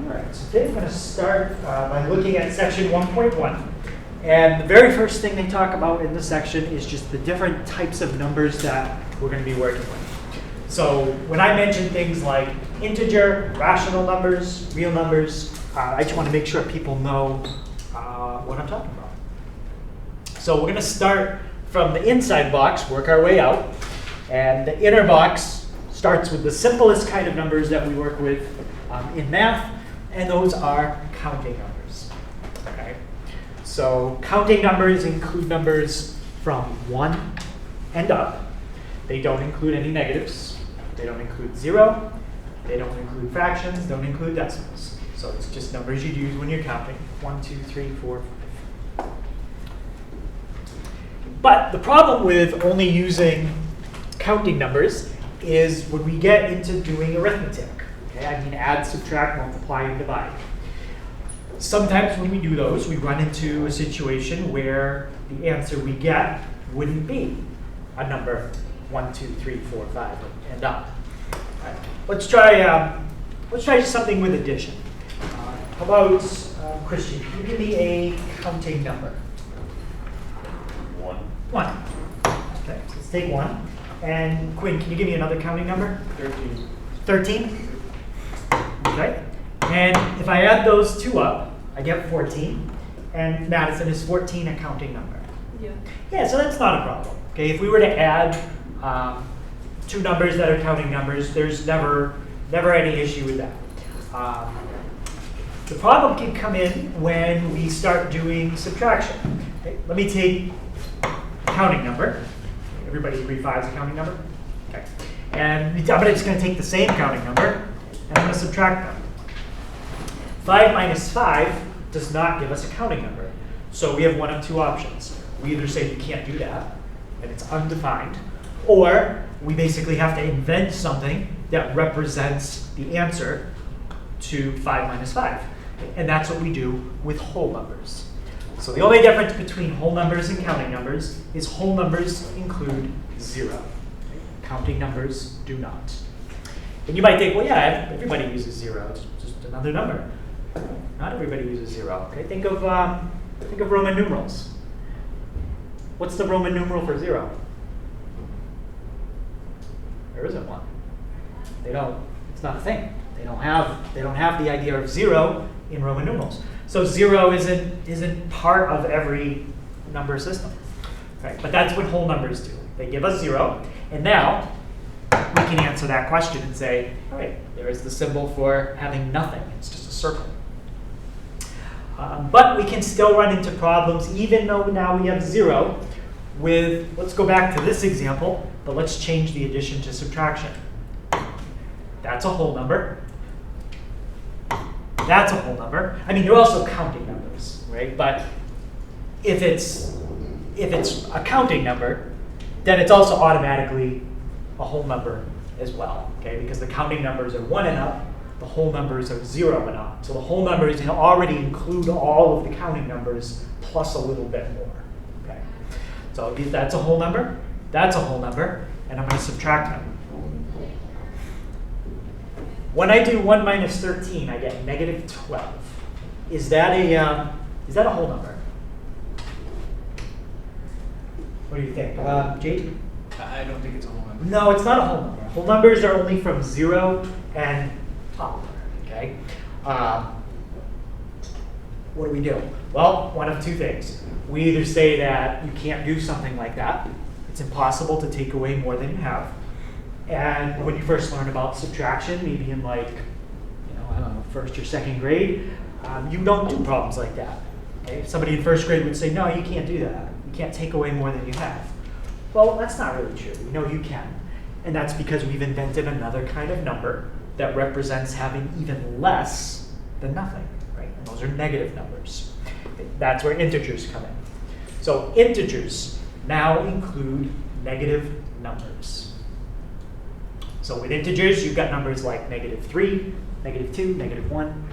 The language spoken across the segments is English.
Alright, so today I'm going to start by looking at section 1.1. And the very first thing they talk about in this section is just the different types of numbers that we're going to be working with. So when I mention things like integer, rational numbers, real numbers, I just want to make sure people know what I'm talking about. So we're going to start from the inside box, work our way out. And the inner box starts with the simplest kind of numbers that we work with in math, and those are counting numbers. Okay? So counting numbers include numbers from 1 and up. They don't include any negatives. They don't include 0. They don't include fractions. Don't include decimals. So it's just numbers you'd use when you're counting. 1, 2, 3, 4, 5. But the problem with only using counting numbers is when we get into doing arithmetic. Okay? I mean add, subtract, multiply, and divide. Sometimes when we do those, we run into a situation where the answer we get wouldn't be a number 1, 2, 3, 4, 5, and up. Right. Let's try just something with addition. How about Christian? Can you give me a counting number? 1. 1. Okay, so let's take 1. And Quinn, can you give me another counting number? 13. 13. Okay. And if I add those two up, I get 14. And Madison, is 14 a counting number? Yeah. Yeah, so that's not a problem. Okay, if we were to add two numbers that are counting numbers, there's never any issue with that. The problem can come in when we start doing subtraction. Okay, let me take a counting number. Everybody agree 5 is a counting number? Okay. And I'm just going to take the same counting number, and I'm going to subtract them. 5 minus 5 does not give us a counting number. So we have one of two options. We either say you can't do that, and it's undefined, or we basically have to invent something that represents the answer to 5 minus 5. And that's what we do with whole numbers. So the only difference between whole numbers and counting numbers is whole numbers include 0. Counting numbers do not. And you might think, well, yeah, everybody uses 0. It's just another number. Not everybody uses 0. Okay, think of Roman numerals. What's the Roman numeral for 0? There isn't one. They don't. It's not a thing. They don't have the idea of 0 in Roman numerals. So 0 isn't part of every number system. Right? But that's what whole numbers do. They give us 0, and now we can answer that question and say, all right, there is the symbol for having nothing. It's just a circle. But we can still run into problems even though now we have 0 with, let's go back to this example, but let's change the addition to subtraction. That's a whole number. That's a whole number. I mean, they're also counting numbers, right? But if it's a counting number, then it's also automatically a whole number as well, okay? Because the counting numbers are 1 and up, the whole numbers are 0 and up. So the whole numbers already include all of the counting numbers plus a little bit more, okay? So that's a whole number, that's a whole number, and I'm going to subtract them. When I do 1 minus 13, I get negative 12. Is that a whole number? What do you think? Jade? I don't think it's a whole number. No, it's not a whole number. Whole numbers are only from 0 and up. Okay. What do we do? Well, one of two things. We either say that you can't do something like that. It's impossible to take away more than you have. And when you first learn about subtraction, maybe in I don't know, first or second grade, you don't do problems like that. Okay? Somebody in first grade would say, no, you can't do that. You can't take away more than you have. Well, that's not really true. We know you can. And that's because we've invented another kind of number that represents having even less than nothing, right? And those are negative numbers. That's where integers come in. So integers now include negative numbers. So with integers, you've got numbers like negative 3, negative 2, negative 1.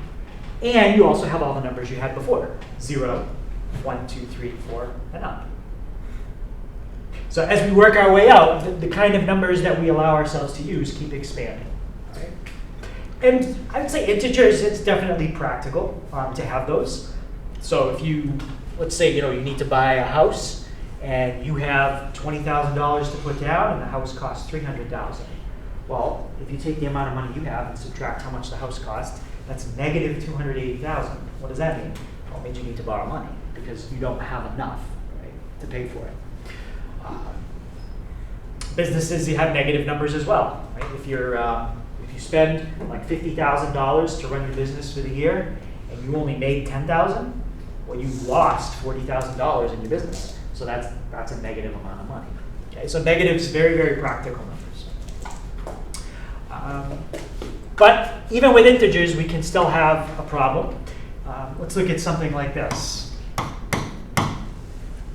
And you also have all the numbers you had before. 0, 1, 2, 3, 4, and up. So as we work our way out, the kind of numbers that we allow ourselves to use keep expanding. Right? And I would say integers, it's definitely practical to have those. So if you, let's say, you need to buy a house and you have $20,000 to put down and the house costs $300,000. Well, if you take the amount of money you have and subtract how much the house costs, that's negative $280,000. What does that mean? Well, it means you need to borrow money because you don't have enough, right, to pay for it. Businesses, you have negative numbers as well, right? If you spend like $50,000 to run your business for the year and you only made $10,000, well, you lost $40,000 in your business. So that's a negative amount of money. Okay, so negatives, very, very practical numbers. But even with integers, we can still have a problem. Let's look at something like this.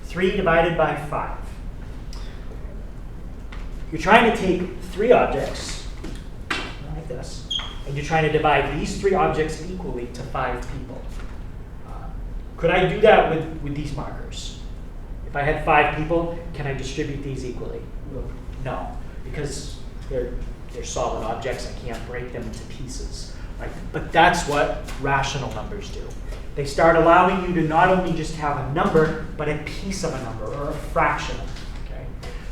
3 divided by 5. You're trying to take 3 objects, like this, and you're trying to divide these 3 objects equally to 5 people. Could I do that with these markers? If I had 5 people, can I distribute these equally? No, because they're solid objects. I can't break them into pieces. Right? But that's what rational numbers do. They start allowing you to not only just have a number, but a piece of a number or a fraction. Okay?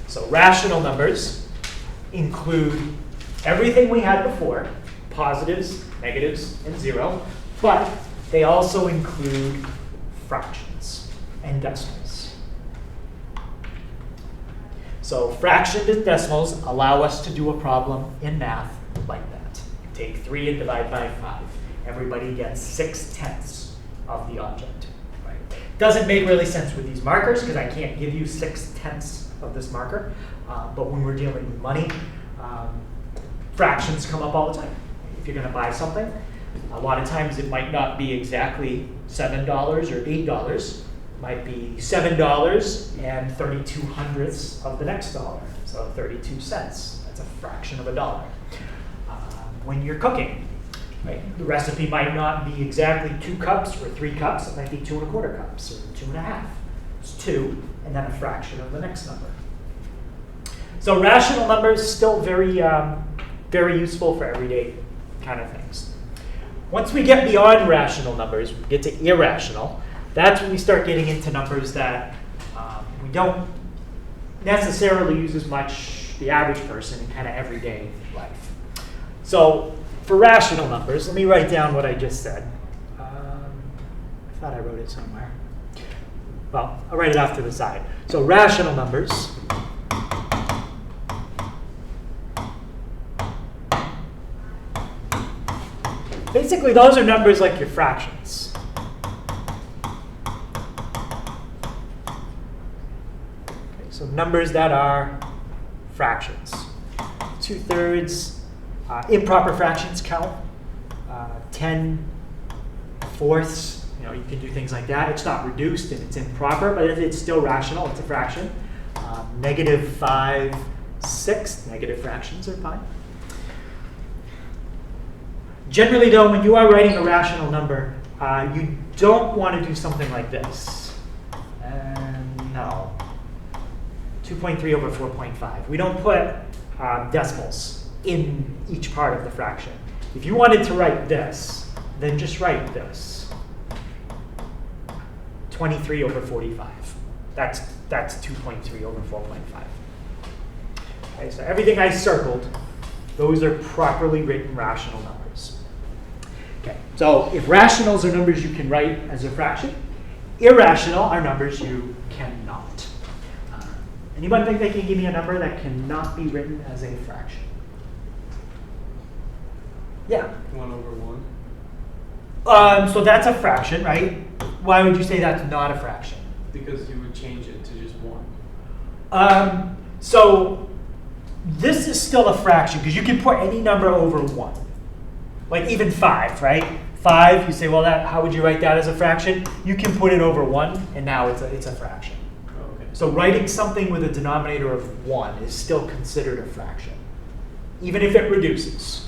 So rational numbers include everything we had before, positives, negatives, and 0, but they also include fractions and decimals. So fractions and decimals allow us to do a problem in math like that. You take 3 and divide by 5. Everybody gets 6/10 of the object. Right? Doesn't make really sense with these markers because I can't give you 6/10 of this marker. But when we're dealing with money, fractions come up all the time. If you're going to buy something, a lot of times it might not be exactly $7 or $8. It might be $7 and 32/100ths of the next dollar, so 32 cents. That's a fraction of a dollar. When you're cooking, right, the recipe might not be exactly 2 cups or 3 cups. It might be 2 1/4 cups or 2 1/2. It's 2 and then a fraction of the next number. So rational numbers still very, very useful for everyday kind of things. Once we get beyond rational numbers, we get to irrational. That's when we start getting into numbers that we don't necessarily use as much, the average person, in kind of everyday life. So for rational numbers, let me write down what I just said. I thought I wrote it somewhere. Well, I'll write it off to the side. So rational numbers basically, those are numbers like your fractions. Okay, so numbers that are fractions. 2/3, improper fractions count. 10/4, you can do things like that. It's not reduced and it's improper, but it's still rational. It's a fraction. -5/6, negative fractions are fine. Generally, though, when you are writing a rational number, you don't want to do something like this. No. 2.3 over 4.5. We don't put decimals in each part of the fraction. If you wanted to write this, then just write this. 23 over 45. That's 2.3 over 4.5. Okay, so everything I circled, those are properly written rational numbers. Okay, so if rationals are numbers you can write as a fraction, irrational are numbers you cannot. Anyone think they can give me a number that cannot be written as a fraction? Yeah. 1 over 1. So that's a fraction, right? Why would you say that's not a fraction? Because you would change it to just 1. So this is still a fraction because you can put any number over 1. Like even 5, right? 5, you say, well, how would you write that as a fraction? You can put it over 1, and now it's a fraction. Oh, okay. So writing something with a denominator of 1 is still considered a fraction. Even if it reduces,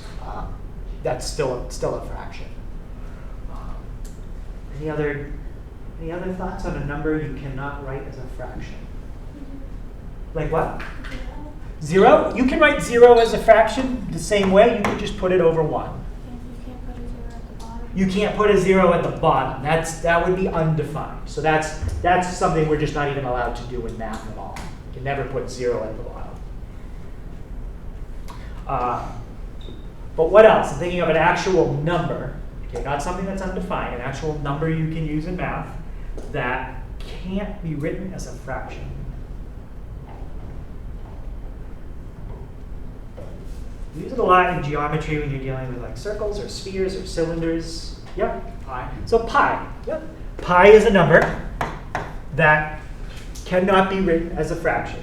that's still a fraction. Any other thoughts on a number you cannot write as a fraction? Like what? 0? You can write 0 as a fraction the same way. You could just put it over 1. you can't put a 0 at the bottom. That would be undefined. So that's something we're just not even allowed to do in math at all. You can never put 0 at the bottom. But what else? I'm thinking of an actual number. Okay, not something that's undefined, an actual number you can use in math that can't be written as a fraction. We use it a lot in geometry when you're dealing with like circles or spheres or cylinders. Yep, pi. So pi. Yep. Pi is a number that cannot be written as a fraction.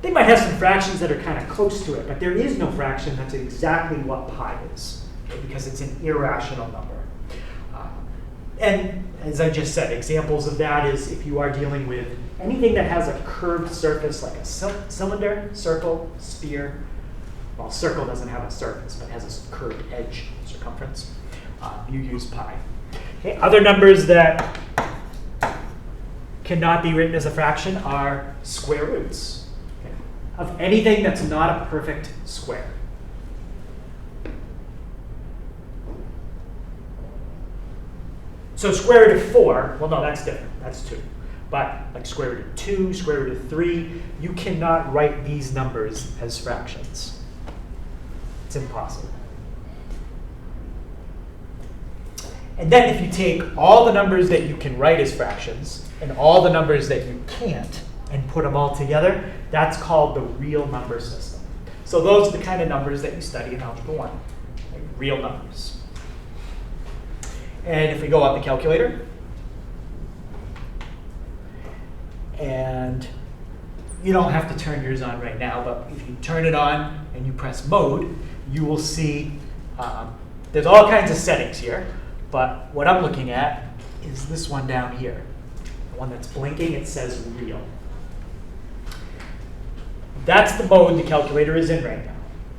They might have some fractions that are kind of close to it, but there is no fraction that's exactly what pi is, okay, because it's an irrational number. And as I just said, examples of that is if you are dealing with anything that has a curved surface, like a cylinder, circle, sphere. Well, circle doesn't have a surface, but has a curved edge circumference. You use pi. Okay, other numbers that cannot be written as a fraction are square roots, okay, of anything that's not a perfect square. So square root of 4, well, no, that's different. That's 2. But like square root of 2, square root of 3, you cannot write these numbers as fractions. It's impossible. And then if you take all the numbers that you can write as fractions and all the numbers that you can't and put them all together, that's called the real number system. So those are the kind of numbers that you study in Algebra 1, like real numbers. And if we go on the calculator, and you don't have to turn yours on right now, but if you turn it on and you press mode, you will see there's all kinds of settings here, but what I'm looking at is this one down here. The one that's blinking, it says real. That's the mode the calculator is in right now.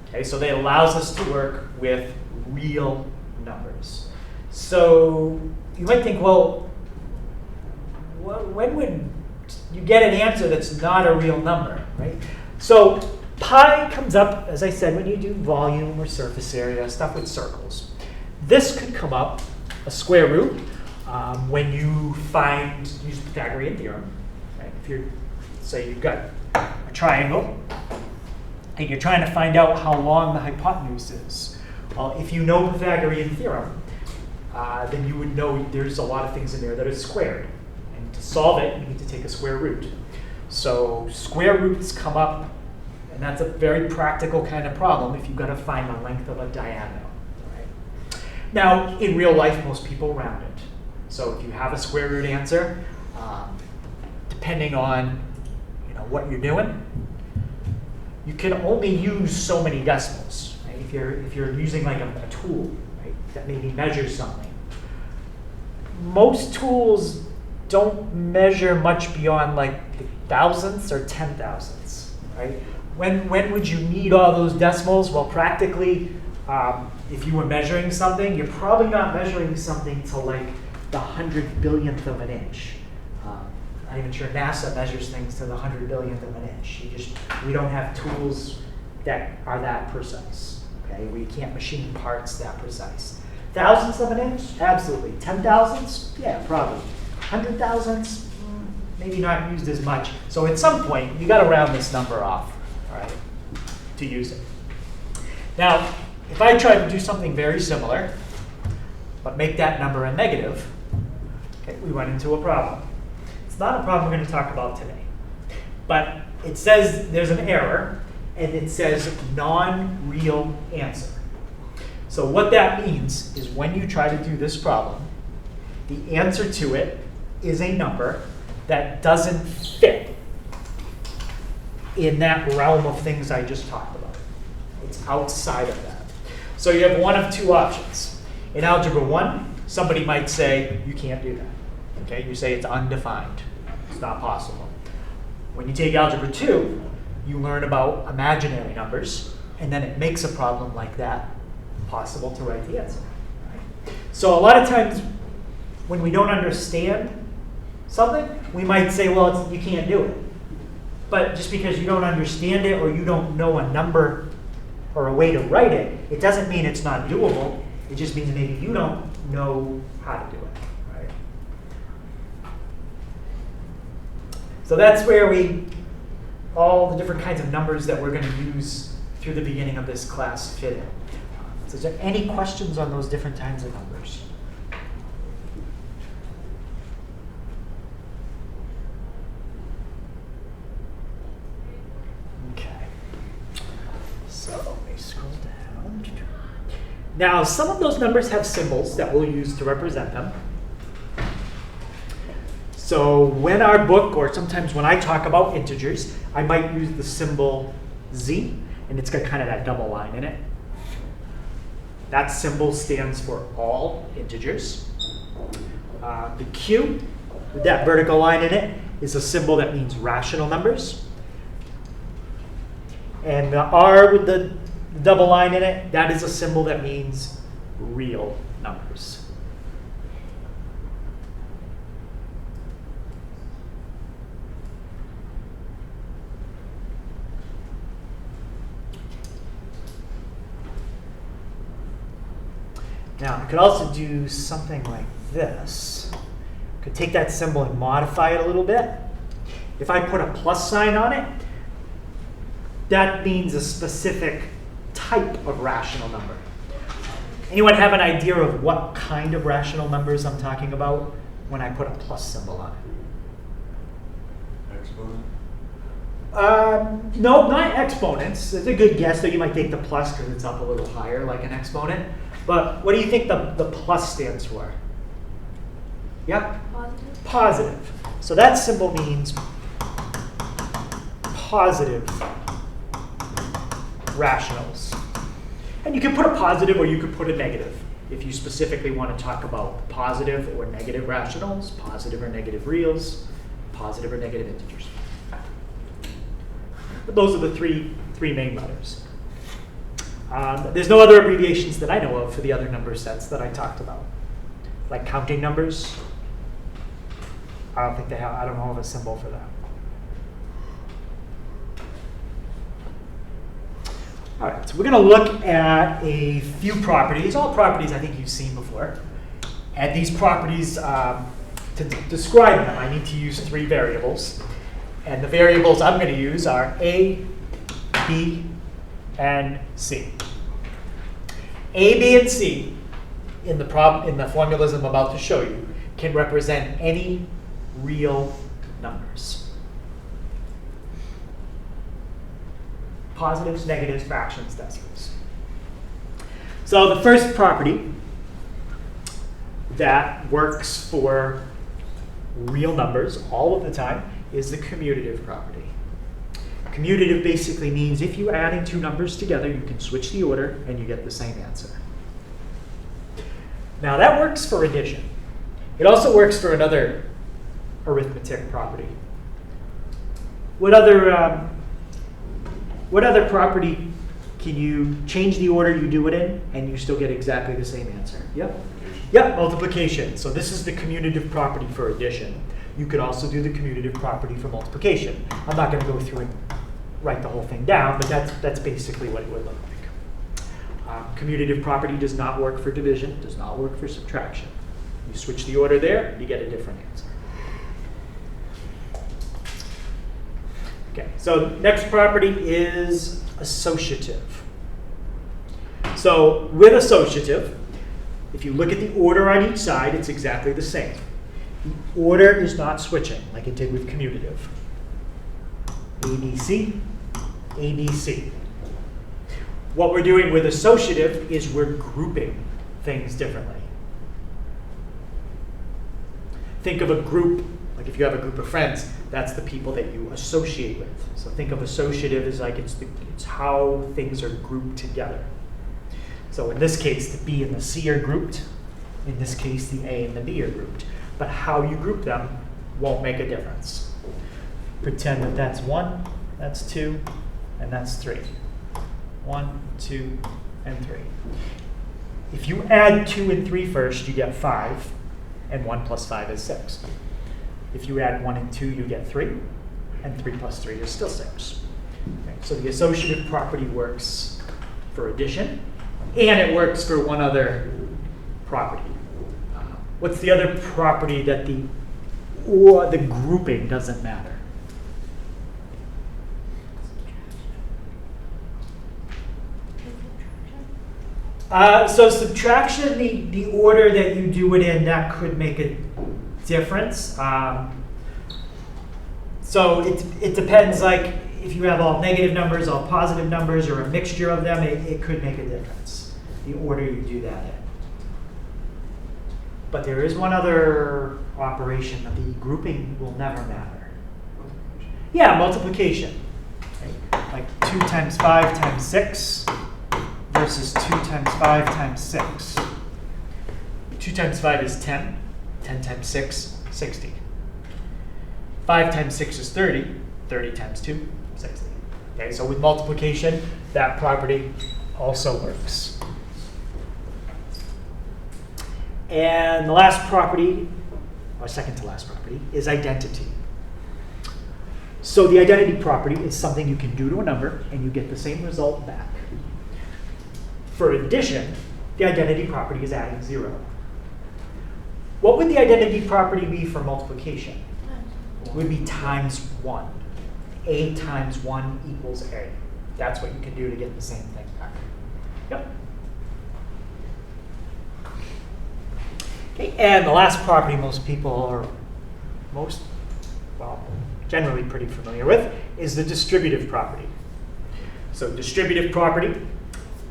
Okay, so that allows us to work with real numbers. So you might think, well, when would you get an answer that's not a real number, right? So pi comes up, as I said, when you do volume or surface area, stuff with circles. This could come up, a square root, when you use the Pythagorean theorem. Right? If you're, say you've got a triangle, and you're trying to find out how long the hypotenuse is. Well, if you know Pythagorean theorem, then you would know there's a lot of things in there that are squared. And to solve it, you need to take a square root. So square roots come up, and that's a very practical kind of problem if you've got to find the length of a diagonal. Right? Now, in real life, most people round it. So if you have a square root answer, depending on what you're doing, you can only use so many decimals. Right? If you're using like a tool, right, that maybe measures something. Most tools don't measure much beyond like the thousandths or 10,000ths, right? When would you need all those decimals? Well, practically, if you were measuring something, you're probably not measuring something to like the 100 billionth of an inch. I'm not even sure NASA measures things to the 100 billionth of an inch. We don't have tools that are that precise. Okay, we can't machine parts that precise. Thousandths of an inch, absolutely. 10,000ths, yeah, probably. 100,000ths, maybe not used as much. So at some point, you got to round this number off, all right, to use it. Now, if I try to do something very similar, but make that number a negative, okay, we run into a problem. It's not a problem we're going to talk about today. But it says there's an error, and it says non-real answer. So what that means is when you try to do this problem, the answer to it is a number that doesn't fit in that realm of things I just talked about. It's outside of that. So you have one of two options. In Algebra 1, somebody might say, you can't do that. Okay, you say it's undefined. It's not possible. When you take Algebra 2, you learn about imaginary numbers, and then it makes a problem like that possible to write the answer. Right? So a lot of times when we don't understand something, we might say, well, you can't do it. But just because you don't understand it or you don't know a number or a way to write it, it doesn't mean it's not doable. It just means maybe you don't know how to do it, right? So that's where all the different kinds of numbers that we're going to use through the beginning of this class fit in. So is there any questions on those different kinds of numbers? Okay. So let me scroll down. Now, some of those numbers have symbols that we'll use to represent them. So when our book, or sometimes when I talk about integers, I might use the symbol Z, and it's got kind of that double line in it. That symbol stands for all integers. The Q, with that vertical line in it, is a symbol that means rational numbers. And the R with the double line in it, that is a symbol that means real numbers. Now, I could also do something like this. I could take that symbol and modify it a little bit. If I put a plus sign on it, that means a specific type of rational number. Anyone have an idea of what kind of rational numbers I'm talking about when I put a plus symbol on it? Exponent? No, not exponents. It's a good guess, though you might take the plus because it's up a little higher, like an exponent. But what do you think the plus stands for? Yeah? Positive. Positive. So that symbol means positive rationals. And you can put a positive or you could put a negative if you specifically want to talk about positive or negative rationals, positive or negative reals, positive or negative integers. But those are the three main letters. There's no other abbreviations that I know of for the other number sets that I talked about. Like counting numbers. I don't know of a symbol for that. All right, so we're going to look at a few properties, all properties I think you've seen before. And these properties, to describe them, I need to use three variables. And the variables I'm going to use are A, B, and C. A, B, and C, in the formulas I'm about to show you, can represent any real numbers. Positives, negatives, fractions, decimals. So the first property that works for real numbers all of the time is the commutative property. Commutative basically means if you're adding two numbers together, you can switch the order and you get the same answer. Now that works for addition. It also works for another arithmetic property. What other property can you change the order you do it in and you still get exactly the same answer? Yep. Yep, multiplication. So this is the commutative property for addition. You could also do the commutative property for multiplication. I'm not going to go through and write the whole thing down, but that's basically what it would look like. Commutative property does not work for division, does not work for subtraction. You switch the order there, you get a different answer. Okay, so next property is associative. So with associative, if you look at the order on each side, it's exactly the same. The order is not switching like it did with commutative. ABC, ABC. What we're doing with associative is we're grouping things differently. Think of a group, like if you have a group of friends, that's the people that you associate with. So think of associative as like it's how things are grouped together. So in this case, the B and the C are grouped. In this case, the A and the B are grouped. But how you group them won't make a difference. Pretend that that's 1, that's 2, and that's 3. 1, 2, and 3. If you add 2 and 3 first, you get 5, and 1 plus 5 is 6. If you add 1 and 2, you get 3, and 3 plus 3 is still 6. Okay, so the associative property works for addition, and it works for one other property. What's the other property that the grouping doesn't matter? So subtraction, the order that you do it in, that could make a difference. So it depends, like if you have all negative numbers, all positive numbers, or a mixture of them, it could make a difference, the order you do that in. But there is one other operation that the grouping will never matter. Yeah, multiplication. Right? Like 2 times 5 times 6 versus 2 times 5 times 6. 2 times 5 is 10. 10 times 6, 60. 5 times 6 is 30. 30 times 2, 60. Okay, so with multiplication, that property also works. And the last property, or second to last property, is identity. So the identity property is something you can do to a number and you get the same result back. For addition, the identity property is adding 0. What would the identity property be for multiplication? It would be times 1. A times 1 equals A. That's what you can do to get the same thing back. Yep. Okay, and the last property most people are generally pretty familiar with is the distributive property. So distributive property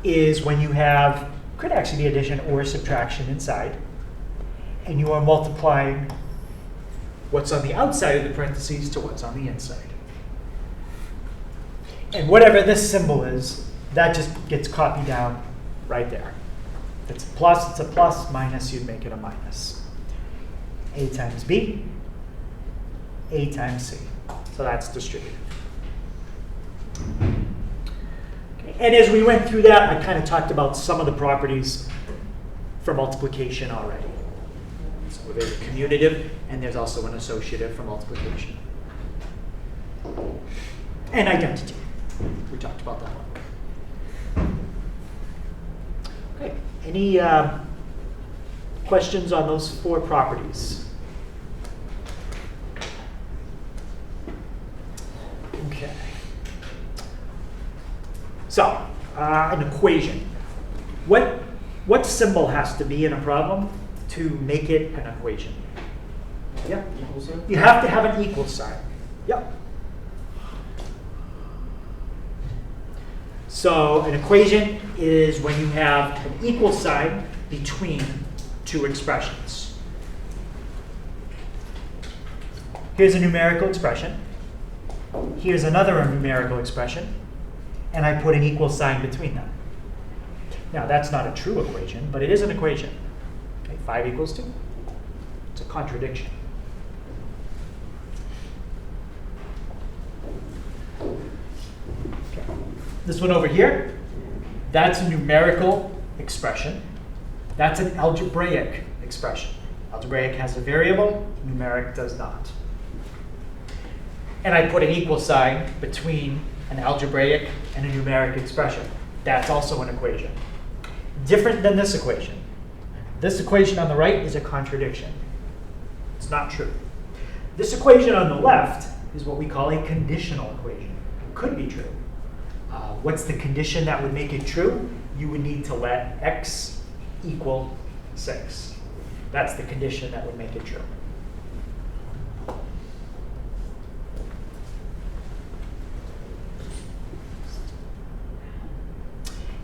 is when you have, could actually be addition or subtraction inside, and you are multiplying what's on the outside of the parentheses to what's on the inside. And whatever this symbol is, that just gets copied down right there. If it's a plus, it's a plus. Minus, you'd make it a minus. A times B, A times C. So that's distributive. Okay. And as we went through that, I kind of talked about some of the properties for multiplication already. So there's a commutative, and there's also an associative for multiplication. And identity. We talked about that one. Okay. Any questions on those 4 properties? Okay. So, an equation. What symbol has to be in a problem to make it an equation? Yeah. Equal sign? You have to have an equal sign. Yep. So an equation is when you have an equal sign between 2 expressions. Here's a numerical expression. Here's another numerical expression. And I put an equal sign between them. Now, that's not a true equation, but it is an equation. Okay, 5 equals 2. It's a contradiction. This one over here, that's a numerical expression. That's an algebraic expression. Algebraic has a variable, numeric does not. And I put an equal sign between an algebraic and a numeric expression. That's also an equation. Different than this equation. This equation on the right is a contradiction. It's not true. This equation on the left is what we call a conditional equation. It could be true. What's the condition that would make it true? You would need to let x equal 6. That's the condition that would make it true.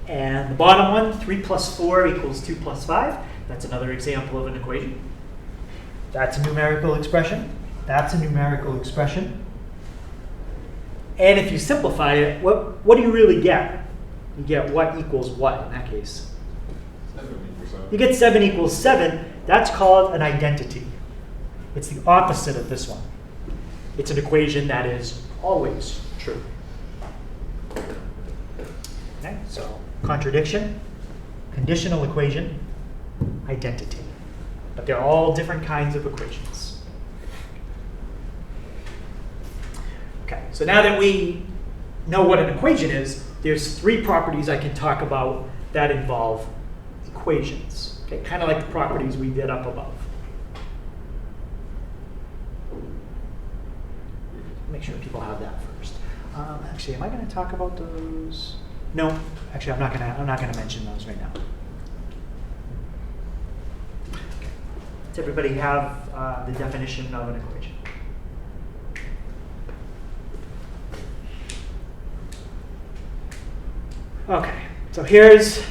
And the bottom one, 3 plus 4 equals 2 plus 5. That's another example of an equation. That's a numerical expression. That's a numerical expression. And if you simplify it, what do you really get? You get what equals what in that case? 7 equals 7. You get 7 equals 7. That's called an identity. It's the opposite of this one. It's an equation that is always true. Okay, so contradiction, conditional equation, identity. But they're all different kinds of equations. Okay, so now that we know what an equation is, there's 3 properties I can talk about that involve equations. Okay, kind of like the properties we did up above. Make sure people have that first. Actually, am I going to talk about those? No, actually, I'm not going to mention those right now. Okay. Does everybody have the definition of an equation? Okay, so here's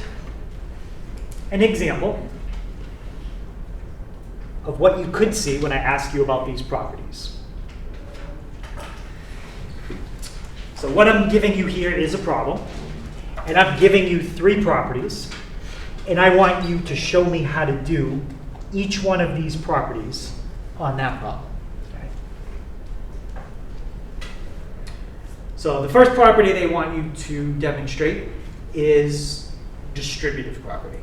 an example of what you could see when I ask you about these properties. So what I'm giving you here is a problem, and I'm giving you 3 properties, and I want you to show me how to do each one of these properties on that problem. Okay. So the first property they want you to demonstrate is distributive property.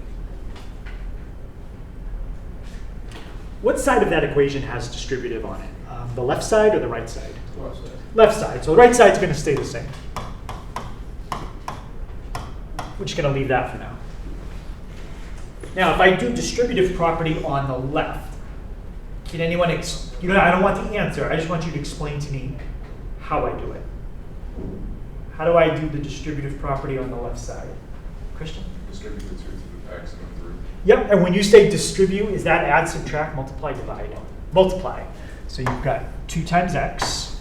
What side of that equation has distributive on it? The left side or the right side? Left side. Left side. So the right side's going to stay the same. We're just going to leave that for now. Now, if I do distributive property on the left, can anyone, I don't want the answer. I just want you to explain to me how I do it. How do I do the distributive property on the left side? Christian? Distribute the 2 to the x and the 3. Yep, and when you say distribute, is that add, subtract, multiply, divide? Multiply. So you've got 2 times x.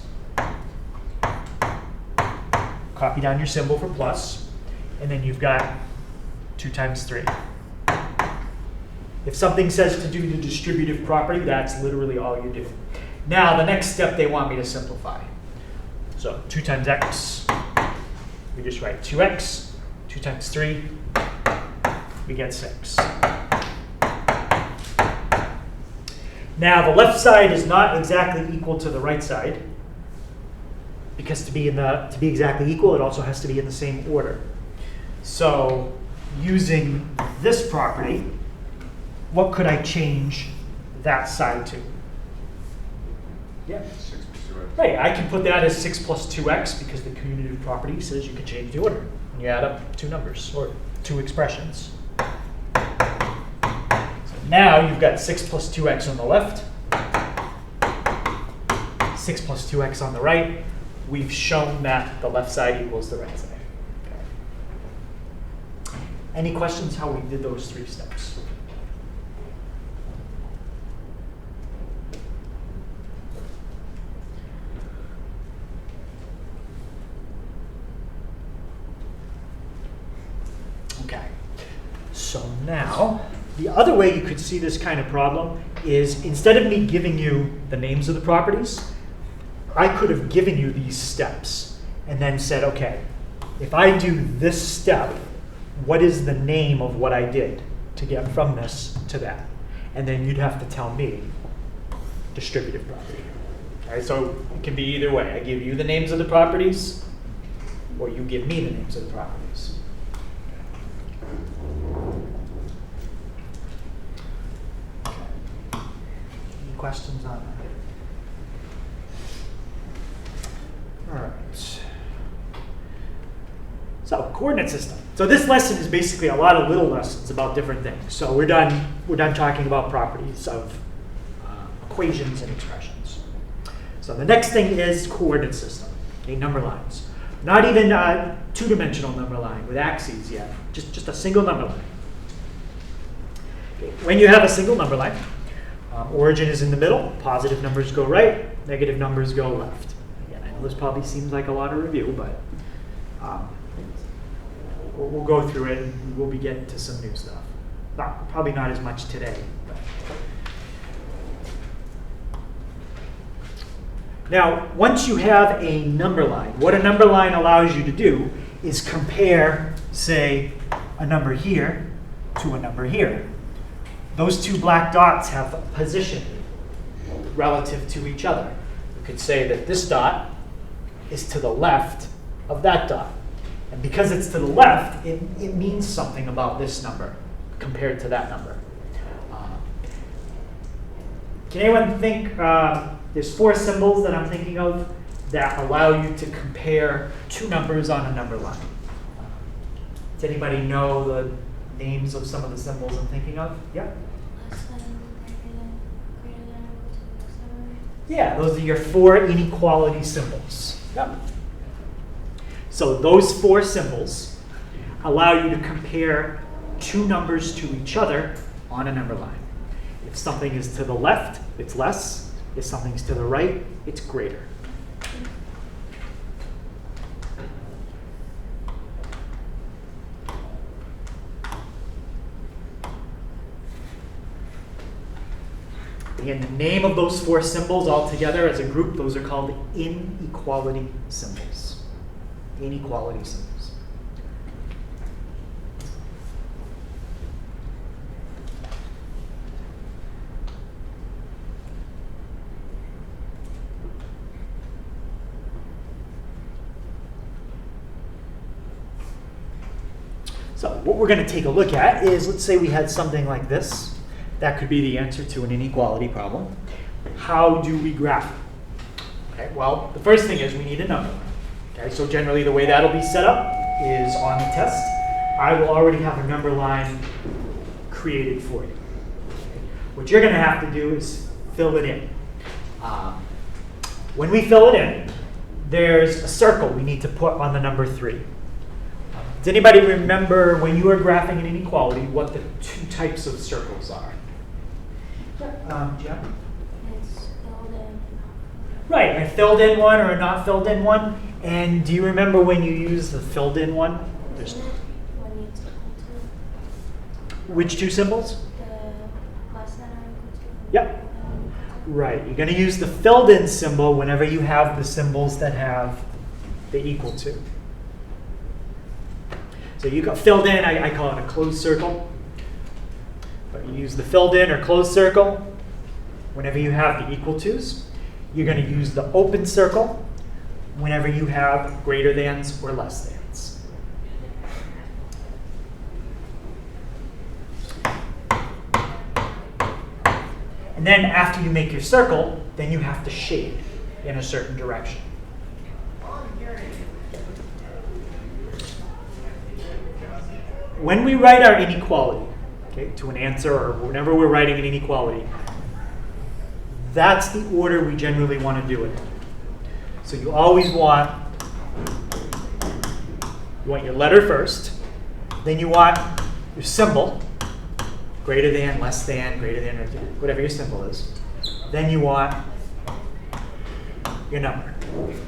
Copy down your symbol for plus. And then you've got 2 times 3. If something says to do the distributive property, that's literally all you do. Now, the next step, they want me to simplify. So 2 times x, we just write 2x. 2 times 3, we get 6. Now, the left side is not exactly equal to the right side, because to be exactly equal, it also has to be in the same order. So, using this property, what could I change that side to? Yeah. 6 plus 2x. Right, I can put that as 6 plus 2x because the commutative property says you can change the order. And you add up 2 numbers, or 2 expressions. So now you've got 6 plus 2x on the left, 6 plus 2x on the right. We've shown that the left side equals the right side. Okay. Any questions how we did those 3 steps? Okay, so now the other way you could see this kind of problem is instead of me giving you the names of the properties, I could have given you these steps and then said, okay, if I do this step, what is the name of what I did to get from this to that? And then you'd have to tell me distributive property. All right, so it can be either way. I give you the names of the properties, or you give me the names of the properties. Any questions on that? All right. So, coordinate system. So this lesson is basically a lot of little lessons about different things. So we're done talking about properties of equations and expressions. So the next thing is coordinate system. Okay, number lines. Not even a 2-dimensional number line with axes yet. Just a single number line. Okay. When you have a single number line, origin is in the middle. Positive numbers go right. Negative numbers go left. Again, I know this probably seems like a lot of review, but we'll go through it and we'll be getting to some new stuff. Probably not as much today. But. Now, once you have a number line, what a number line allows you to do is compare, say, a number here to a number here. Those 2 black dots have a position relative to each other. You could say that this dot is to the left of that dot. And because it's to the left, it means something about this number compared to that number. Can anyone think, there's 4 symbols that I'm thinking of that allow you to compare 2 numbers on a number line. Does anybody know the names of some of the symbols I'm thinking of? Yeah? Less than, greater than, equal to, less than. Yeah, those are your 4 inequality symbols. Yep. So those 4 symbols allow you to compare 2 numbers to each other on a number line. If something is to the left, it's less. If something's to the right, it's greater. Again, the name of those 4 symbols all together as a group, those are called inequality symbols. Inequality symbols. So what we're going to take a look at is, let's say we had something like this. That could be the answer to an inequality problem. How do we graph it? Okay, well, the first thing is we need a number. Okay, so generally the way that'll be set up is on the test. I will already have a number line created for you. Okay, what you're going to have to do is fill it in. When we fill it in, there's a circle we need to put on the number 3. Does anybody remember when you were graphing an inequality what the 2 types of circles are? Jeff? It's filled in. Right, a filled in one or a not filled in one. And do you remember when you use the filled in one? There's Isn't it when it's equal to which 2 symbols? the less than or equal to? Yep. Greater than or equal to? Right, you're going to use the filled in symbol whenever you have the symbols that have the equal to. So you got filled in, I call it a closed circle. But you use the filled in or closed circle whenever you have the equal to's. You're going to use the open circle whenever you have greater thans or less thans. And then after you make your circle, then you have to shade in a certain direction. When we write our inequality, okay, to an answer or whenever we're writing an inequality, that's the order we generally want to do it in. So you always want your letter first, then you want your symbol, greater than, less than, greater than, or whatever your symbol is. Then you want your number.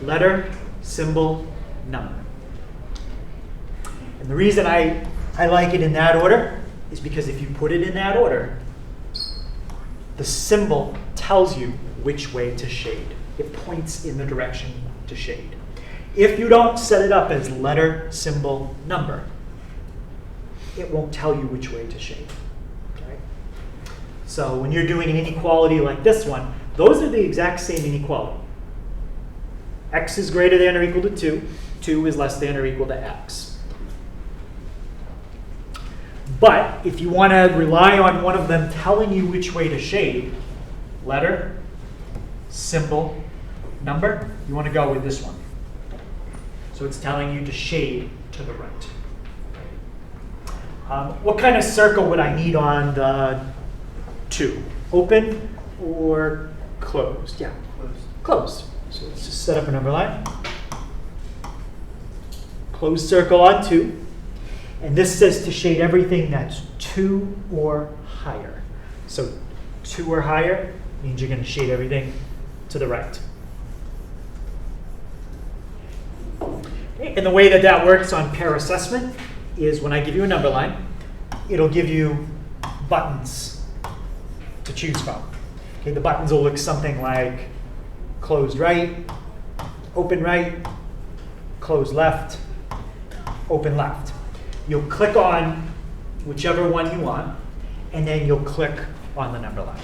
Letter, symbol, number. And the reason I like it in that order is because if you put it in that order, the symbol tells you which way to shade. It points in the direction to shade. If you don't set it up as letter, symbol, number, it won't tell you which way to shade. Okay? So when you're doing an inequality like this one, those are the exact same inequality. X is greater than or equal to 2. 2 is less than or equal to x. But if you want to rely on one of them telling you which way to shade, letter, symbol, number, you want to go with this one. So it's telling you to shade to the right. What kind of circle would I need on the 2? Open or closed? Yeah, closed. So let's just set up a number line. Closed circle on 2. And this says to shade everything that's 2 or higher. So 2 or higher means you're going to shade everything to the right. Okay, and the way that that works on pair assessment is when I give you a number line, it'll give you buttons to choose from. Okay, the buttons will look something like closed right, closed left, open left. You'll click on whichever one you want, and then you'll click on the number line.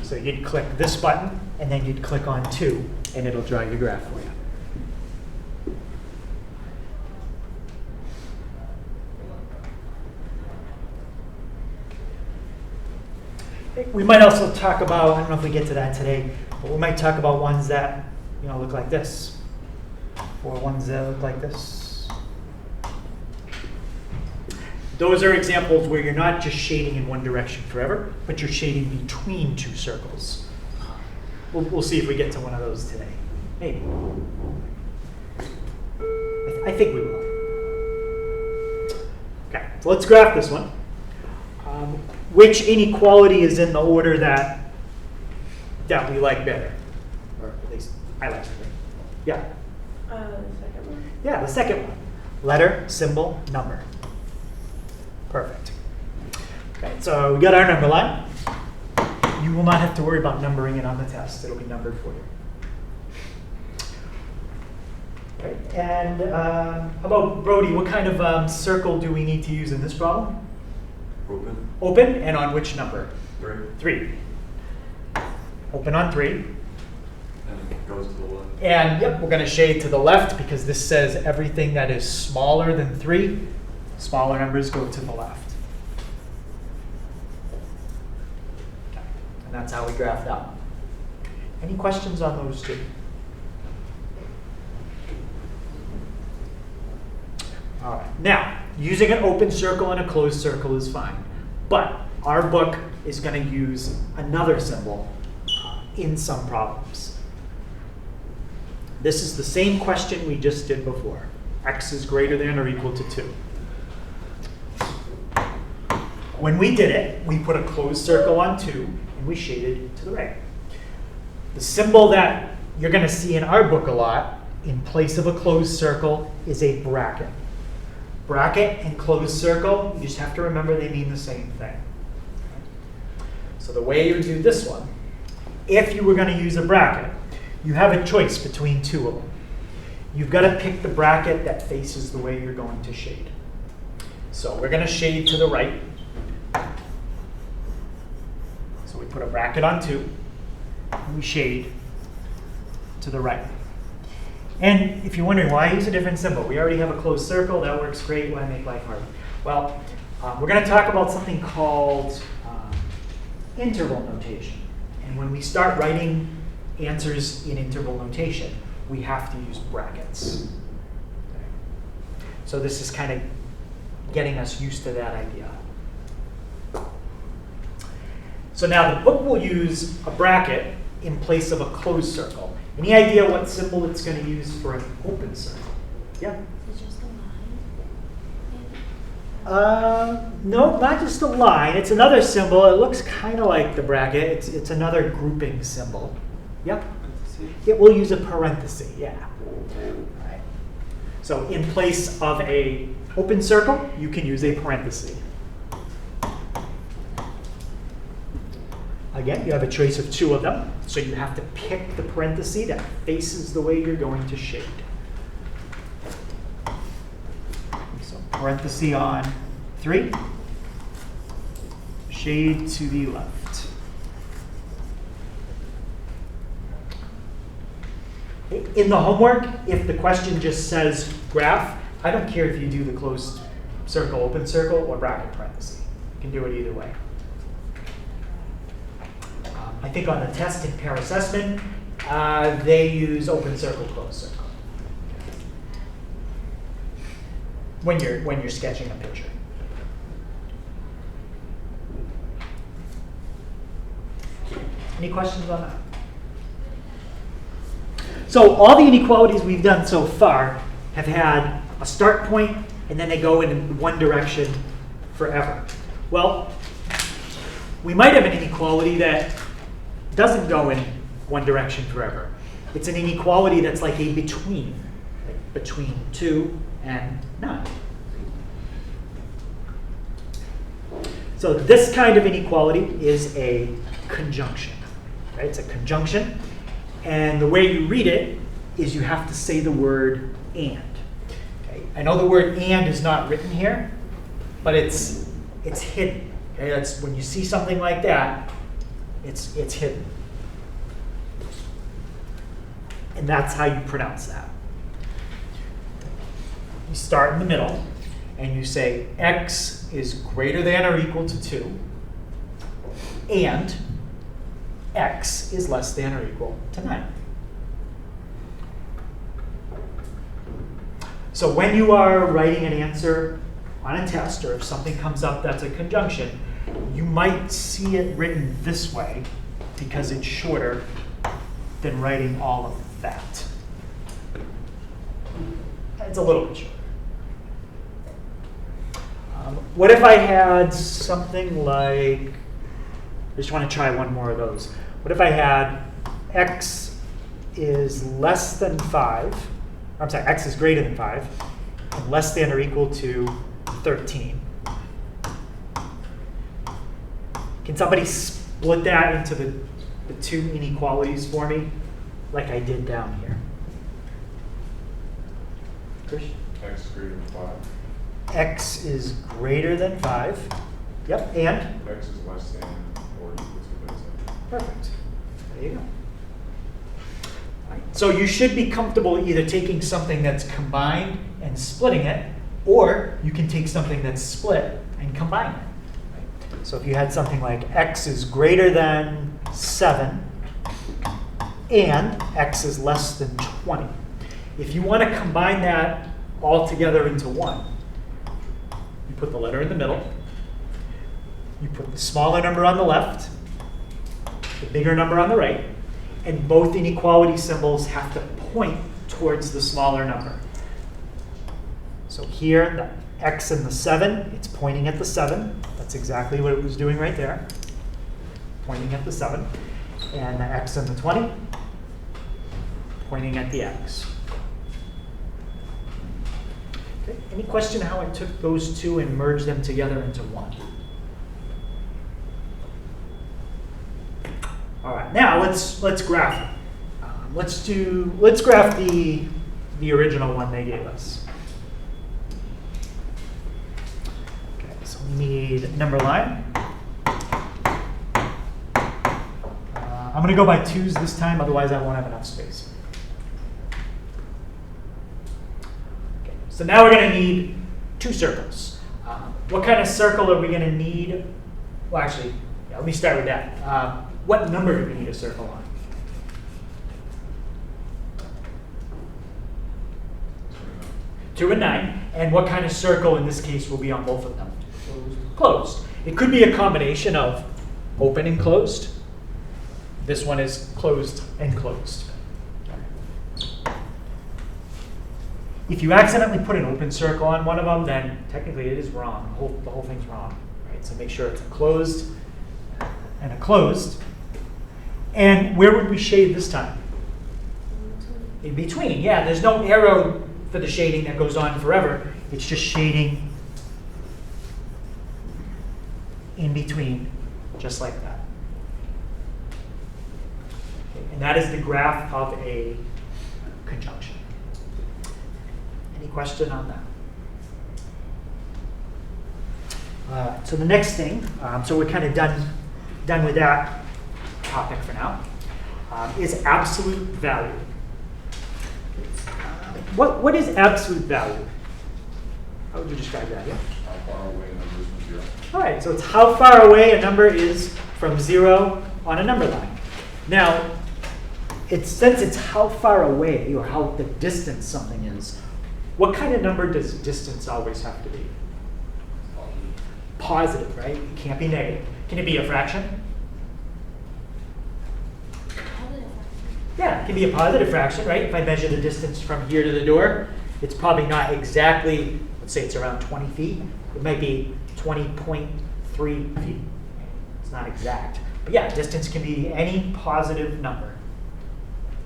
So you'd click this button, and then you'd click on 2, and it'll draw your graph for you. We might also talk about, I don't know if we get to that today, but we might talk about ones that look like this, or ones that look like this. Those are examples where you're not just shading in one direction forever, but you're shading between two circles. We'll see if we get to one of those today. Maybe. I think we will. Okay, so let's graph this one. Which inequality is in the order that we like better? Or at least I like better. Yeah. The second one. Yeah, the second one. Letter, symbol, number. Perfect. Okay, so we got our number line. You will not have to worry about numbering it on the test. It'll be numbered for you. Okay, and how about Brody? What kind of circle do we need to use in this problem? Open. Open, and on which number? 3. 3. Open on 3. And it goes to the left. And yep, we're going to shade to the left because this says everything that is smaller than 3, smaller numbers go to the left. Okay. And that's how we graph that one. Any questions on those two? All right. Now, using an open circle and a closed circle is fine. But our book is going to use another symbol in some problems. This is the same question we just did before. X is greater than or equal to 2. When we did it, we put a closed circle on 2 and we shaded to the right. The symbol that you're going to see in our book a lot in place of a closed circle is a bracket. Bracket and closed circle, you just have to remember they mean the same thing. So the way you do this one, if you were going to use a bracket, you have a choice between two of them. You've got to pick the bracket that faces the way you're going to shade. So we're going to shade to the right. So we put a bracket on 2, and we shade to the right. And if you're wondering why use a different symbol, we already have a closed circle. That works great. Why make life hard? Well, we're going to talk about something called interval notation. And when we start writing answers in interval notation, we have to use brackets. Okay. So this is kind of getting us used to that idea. So now the book will use a bracket in place of a closed circle. Any idea what symbol it's going to use for an open circle? Yeah? Is it just a line? No, not just a line. It's another symbol. It looks kind of like the bracket. It's another grouping symbol. Yep. It will use a parenthesis. Yeah. All right. So in place of a open circle, you can use a parenthesis. Again, you have a choice of 2 of them, so you have to pick the parenthesis that faces the way you're going to shade. So parenthesis on 3, shade to the left. In the homework, if the question just says graph, I don't care if you do the closed circle, open circle, or bracket parenthesis. You can do it either way. I think on the test and pair assessment, they use open circle, closed circle when you're sketching a picture. Any questions on that? So all the inequalities we've done so far have had a start point, and then they go in one direction forever. Well, we might have an inequality that doesn't go in one direction forever. It's an inequality that's like a between, like between 2 and none. So this kind of inequality is a conjunction. Right? It's a conjunction, and the way you read it is you have to say the word and. Okay? I know the word and is not written here, but it's hidden. Okay? That's when you see something like that, it's hidden. And that's how you pronounce that. You start in the middle, and you say x is greater than or equal to 2, and x is less than or equal to 9. So when you are writing an answer on a test, or if something comes up that's a conjunction, you might see it written this way because it's shorter than writing all of that. It's a little bit shorter. What if I had something like, I just want to try one more of those. What if I had x is less than 5, I'm sorry, x is greater than 5, and less than or equal to 13. Can somebody split that into the two inequalities for me, like I did down here? Krish? X greater than 5. X is greater than 5. Yep, and? X is less than or equal to this. Perfect. There you go. All right. So you should be comfortable either taking something that's combined and splitting it, or you can take something that's split and combine it. Right? So if you had something like x is greater than 7 and x is less than 20. If you want to combine that all together into one, you put the letter in the middle, you put the smaller number on the left, the bigger number on the right, and both inequality symbols have to point towards the smaller number. So here, the x and the 7, it's pointing at the 7. That's exactly what it was doing right there, pointing at the 7. And the x and the 20, pointing at the x. Okay. Any question how I took those two and merged them together into one? All right, now let's graph it. Let's graph the original one they gave us. Okay, so we need a number line. I'm going to go by 2s this time, otherwise I won't have enough space. Okay, so now we're going to need 2 circles. What kind of circle are we going to need? Well, actually, yeah, let me start with that. What number do we need a circle on? 2 and 9. And what kind of circle in this case will be on both of them? Closed. It could be a combination of open and closed. This one is closed and closed. If you accidentally put an open circle on one of them, then technically it is wrong. The whole thing's wrong. Right? So make sure it's a closed and a closed. And where would we shade this time? In between. Yeah, there's no arrow for the shading that goes on forever. It's just shading in between, just like that. Okay, and that is the graph of a conjunction. Any question on that? So the next thing, so we're kind of done with that topic for now, is absolute value. What is absolute value? How would you describe that? Yeah? How far away a number is from 0? All right, so it's how far away a number is from 0 on a number line. Now, since it's how far away or how the distance something is, what kind of number does distance always have to be? Positive, right? It can't be negative. Can it be a fraction? Yeah, it can be a positive fraction, right? If I measure the distance from here to the door, it's probably not exactly, let's say it's around 20 feet. It might be 20.3 feet. It's not exact. But yeah, distance can be any positive number.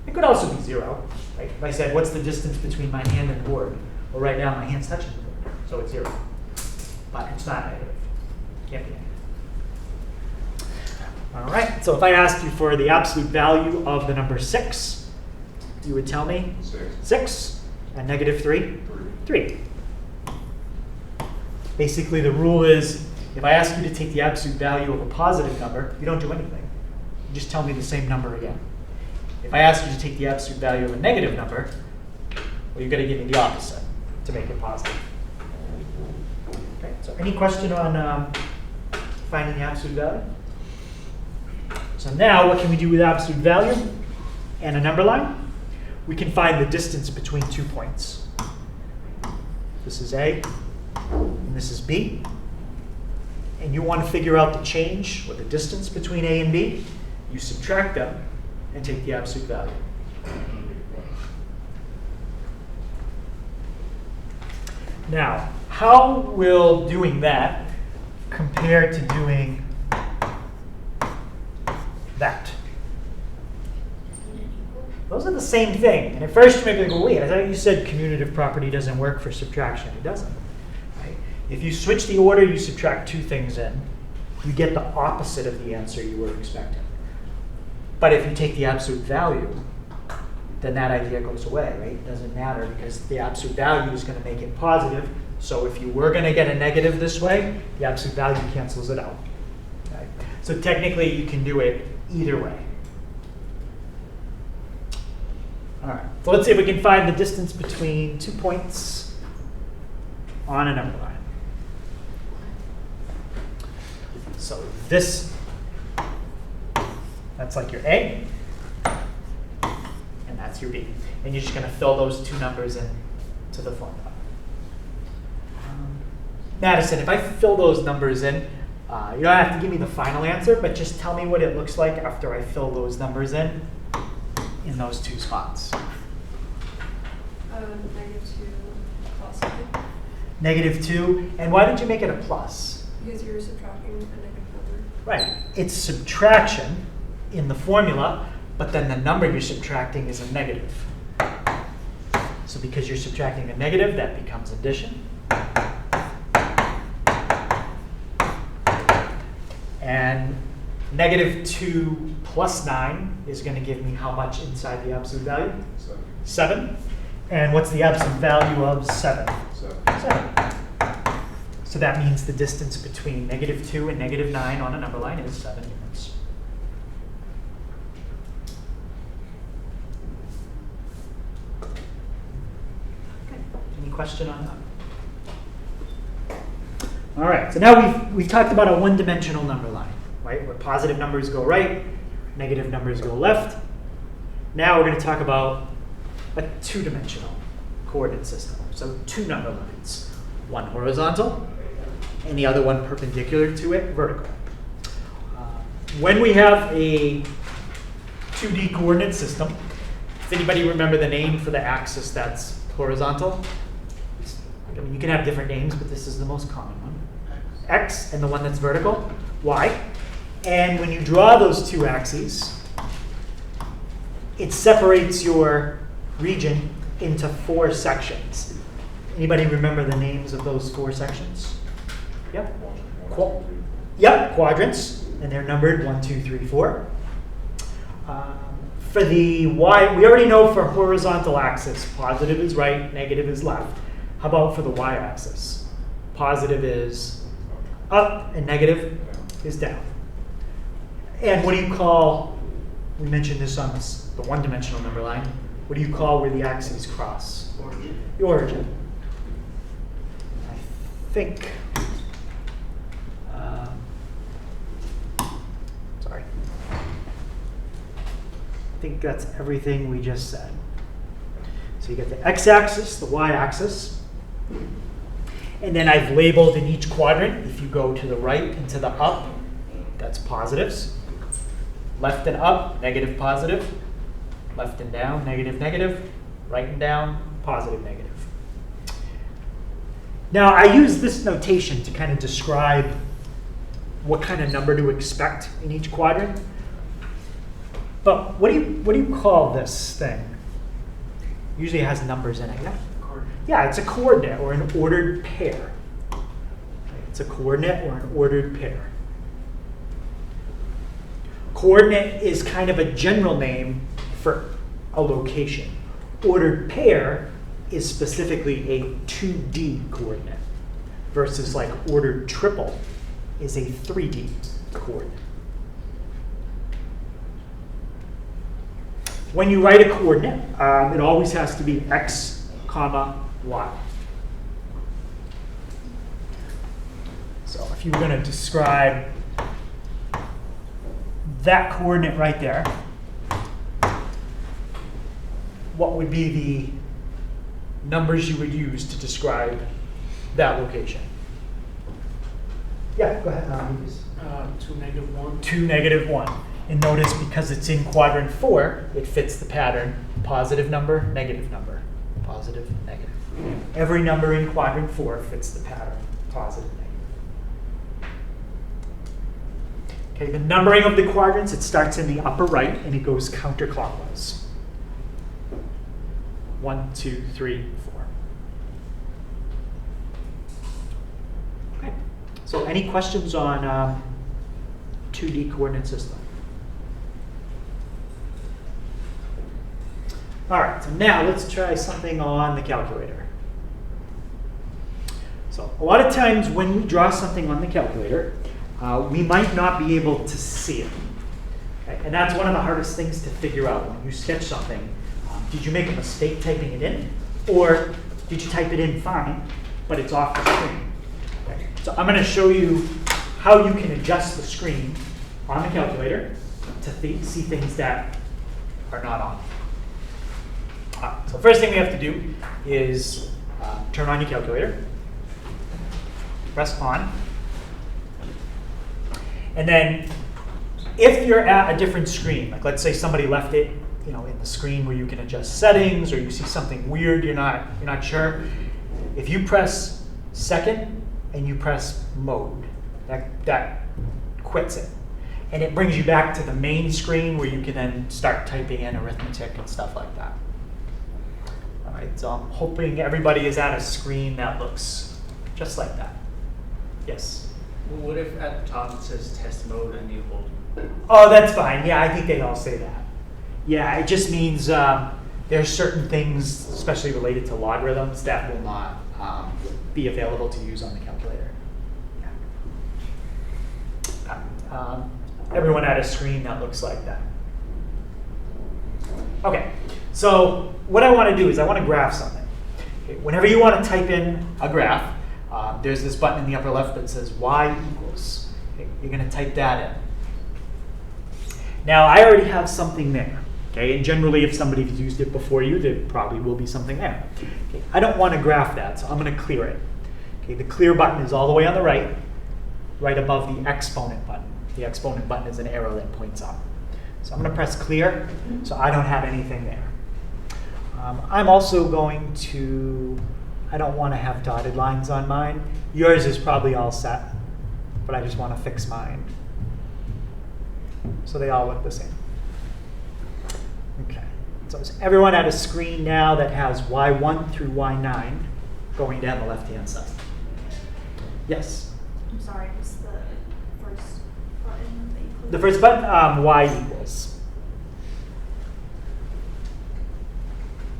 It could also be 0. Right? If I said, what's the distance between my hand and the board? Well, right now my hand's touching the board, so it's 0. But it's not negative. It can't be negative. All right, so if I asked you for the absolute value of the number 6, you would tell me 6 and negative 3? 3. Basically, the rule is if I ask you to take the absolute value of a positive number, you don't do anything. You just tell me the same number again. If I ask you to take the absolute value of a negative number, well, you've got to give me the opposite to make it positive. Okay, so any question on finding the absolute value? So now what can we do with absolute value and a number line? We can find the distance between 2 points. This is A, and this is B, and you want to figure out the change or the distance between A and B, you subtract them and take the absolute value. Now, how will doing that compare to doing that? Isn't it equal? Those are the same thing. And at first you may go, wait, I thought you said commutative property doesn't work for subtraction. It doesn't. Right? If you switch the order, you subtract two things in, you get the opposite of the answer you were expecting. But if you take the absolute value, then that idea goes away, right? It doesn't matter because the absolute value is going to make it positive. So if you were going to get a negative this way, the absolute value cancels it out. Okay? So technically, you can do it either way. All right, so let's see if we can find the distance between 2 points on a number line. So this, that's like your A, and that's your B. And you're just going to fill those two numbers in to the formula. Madison, if I fill those numbers in, you don't have to give me the final answer, but just tell me what it looks like after I fill those numbers in those two spots. -2 plus something. -2, and why did you make it a plus? Because you're subtracting a negative number. Right, it's subtraction in the formula, but then the number you're subtracting is a negative. So because you're subtracting a negative, that becomes addition. And -2 plus 9 is going to give me how much inside the absolute value? 7. And what's the absolute value of 7? 7. So that means the distance between -2 and -9 on a number line is 7 units. Okay. Any question on that? All right, so now we've talked about a one-dimensional number line, right? Where positive numbers go right, negative numbers go left. Now we're going to talk about a two-dimensional coordinate system. So two number lines, one horizontal and the other one perpendicular to it, vertical. When we have a 2D coordinate system, does anybody remember the name for the axis that's horizontal? I mean, you can have different names, but this is the most common one. X, and the one that's vertical, Y. And when you draw those two axes, it separates your region into 4 sections. Anybody remember the names of those 4 sections? Yep. Yep, quadrants, and they're numbered 1, 2, 3, 4. For the Y, we already know for horizontal axis, positive is right, negative is left. How about for the y-axis? Positive is up and negative is down. And what do you call, we mentioned this on the one-dimensional number line, what do you call where the axes cross? Origin. The origin. I think, sorry. I think that's everything we just said. So you get the x-axis, the y-axis, and then I've labeled in each quadrant, if you go to the right and to the up, that's positives. Left and up, negative, positive. Left and down, negative, negative. Right and down, positive, negative. Now, I use this notation to kind of describe what kind of number to expect in each quadrant. But what do you call this thing? Usually it has numbers in it, yeah? Yeah, it's a coordinate or an ordered pair. It's a coordinate or an ordered pair. Coordinate is kind of a general name for a location. Ordered pair is specifically a 2D coordinate versus like ordered triple is a 3D coordinate. When you write a coordinate, it always has to be x, comma, y. So if you were going to describe that coordinate right there, what would be the numbers you would use to describe that location? Yeah, go ahead. Lucas. 2, -1. 2, -1. And notice because it's in quadrant 4, it fits the pattern. Positive number, negative number. Positive, negative. Every number in quadrant 4 fits the pattern. Positive, negative. Okay, the numbering of the quadrants, it starts in the upper right and it goes counterclockwise. 1, 2, 3, 4. Okay. So any questions on 2D coordinate system? All right, so now let's try something on the calculator. So a lot of times when we draw something on the calculator, we might not be able to see it. Okay? And that's one of the hardest things to figure out when you sketch something. Did you make a mistake typing it in? Or did you type it in fine, but it's off the screen? Okay. So I'm going to show you how you can adjust the screen on the calculator to see things that are not on. So first thing we have to do is turn on your calculator, press on, and then if you're at a different screen, like let's say somebody left it, in the screen where you can adjust settings, or you see something weird you're not sure, if you press second and you press mode, that quits it, and it brings you back to the main screen where you can then start typing in arithmetic and stuff like that. All right, so I'm hoping everybody is at a screen that looks just like that. Yes? What if at the top it says test mode enabled? Oh, that's fine. Yeah, I think they all say that. Yeah, it just means there's certain things, especially related to logarithms, that will not be available to use on the calculator. Yeah. Everyone at a screen that looks like that. Okay, so what I want to do is I want to graph something. Okay, whenever you want to type in a graph, there's this button in the upper left that says y equals. Okay, you're going to type that in. Now, I already have something there. Okay, and generally, if somebody's used it before you, there probably will be something there. Okay, I don't want to graph that, so I'm going to clear it. Okay, the clear button is all the way on the right, right above the exponent button. The exponent button is an arrow that points up. So I'm going to press clear, so I don't have anything there. I'm also going to, I don't want to have dotted lines on mine. Yours is probably all set, but I just want to fix mine. So they all look the same. Okay, so is everyone at a screen now that has Y1 through Y9 going down the left-hand side? Yes? I'm sorry, what's the first button that you clicked? The first button, Y equals.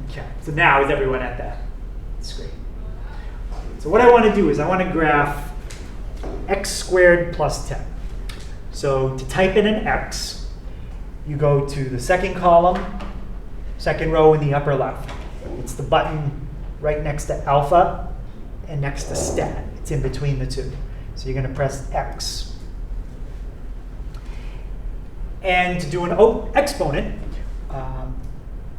Okay, so now is everyone at that screen? So what I want to do is I want to graph x squared plus 10. So to type in an x, you go to the second column, second row in the upper left. It's the button right next to alpha and next to stat. It's in between the two. So you're going to press X. And to do an exponent,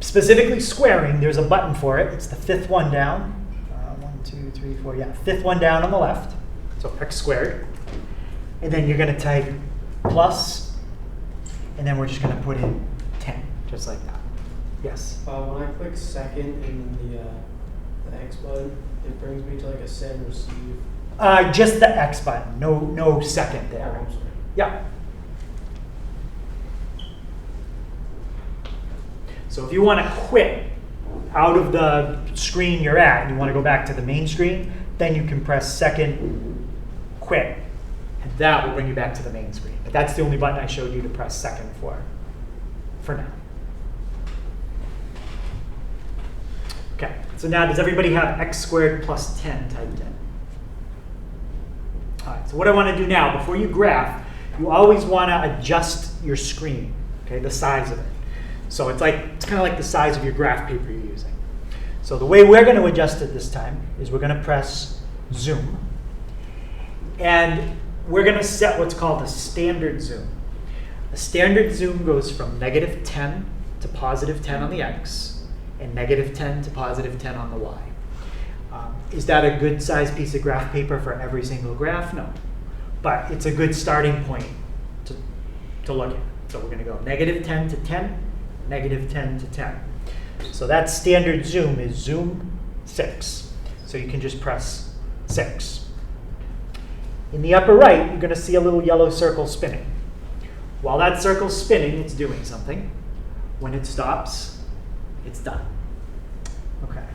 specifically squaring, there's a button for it. It's the fifth one down. 1, 2, 3, 4, yeah, fifth one down on the left. So x squared. And then you're going to type plus, and then we're just going to put in 10, just like that. Yes? When I click second in the X button, it brings me to like a send receive. Just the X button, no second Oh, there. I'm sorry. Yeah. So if you want to quit out of the screen you're at and you want to go back to the main screen, then you can press second, quit, and that will bring you back to the main screen. But that's the only button I showed you to press second for now. Okay, so now does everybody have x squared plus 10 typed in? All right, so what I want to do now, before you graph, you always want to adjust your screen, okay, the size of it. So it's kind of like the size of your graph paper you're using. So the way we're going to adjust it this time is we're going to press zoom. And we're going to set what's called a standard zoom. A standard zoom goes from -10 to +10 on the x, and -10 to +10 on the y. Is that a good size piece of graph paper for every single graph? No. but it's a good starting point to look at. So we're going to go -10 to 10, -10 to 10. So that standard zoom is zoom 6. So you can just press 6. In the upper right, you're going to see a little yellow circle spinning. While that circle's spinning, it's doing something. When it stops, it's done. Okay.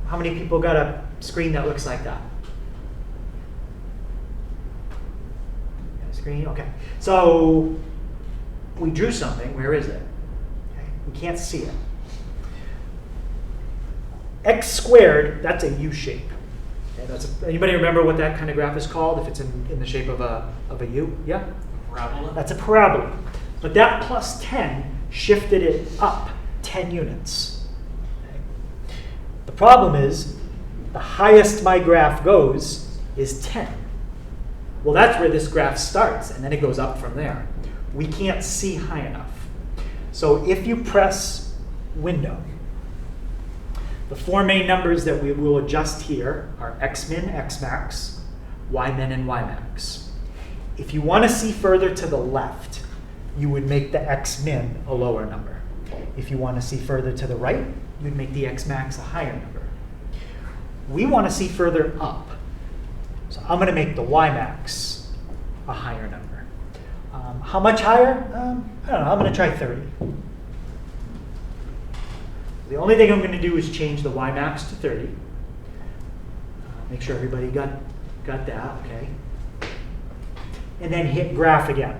How many people got a screen that looks like that? Got a screen? Okay. So we drew something. Where is it? Okay. We can't see it. X squared, that's a U shape. Okay, anybody remember what that kind of graph is called if it's in the shape of a U? Yeah? Parabola? That's a parabola. But that plus 10 shifted it up 10 units. Okay. The problem is, the highest my graph goes is 10. Well, that's where this graph starts, and then it goes up from there. We can't see high enough. So if you press window, the four main numbers that we will adjust here are xmin, xmax, ymin, and ymax. If you want to see further to the left, you would make the xmin a lower number. If you want to see further to the right, you'd make the xmax a higher number. We want to see further up. So I'm going to make the ymax a higher number. How much higher? I don't know. I'm going to try 30. The only thing I'm going to do is change the ymax to 30. Make sure everybody got that, okay? And then hit graph again.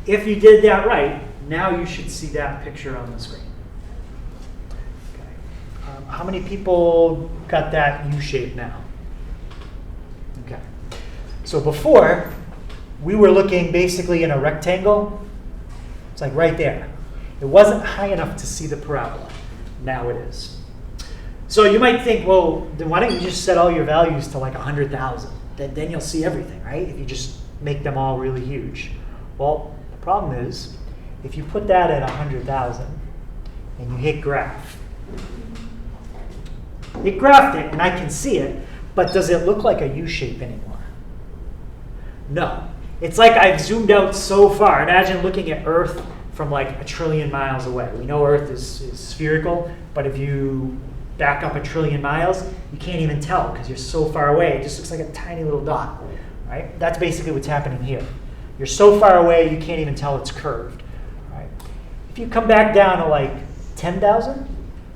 If you did that right, now you should see that picture on the screen. Okay. How many people got that U shape now? Okay. So before, we were looking basically in a rectangle. It's like right there. It wasn't high enough to see the parabola. Now it is. So you might think, well, then why don't you just set all your values to like 100,000? Then you'll see everything, right? If you just make them all really huge. Well, the problem is, if you put that at 100,000 and you hit graph, it graphed it and I can see it, but does it look like a U shape anymore? No. It's like I've zoomed out so far. Imagine looking at Earth from like 1 trillion miles away. We know Earth is spherical, but if you back up 1 trillion miles, you can't even tell because you're so far away. It just looks like a tiny little dot, right? That's basically what's happening here. You're so far away, you can't even tell it's curved, right? If you come back down to like 10,000,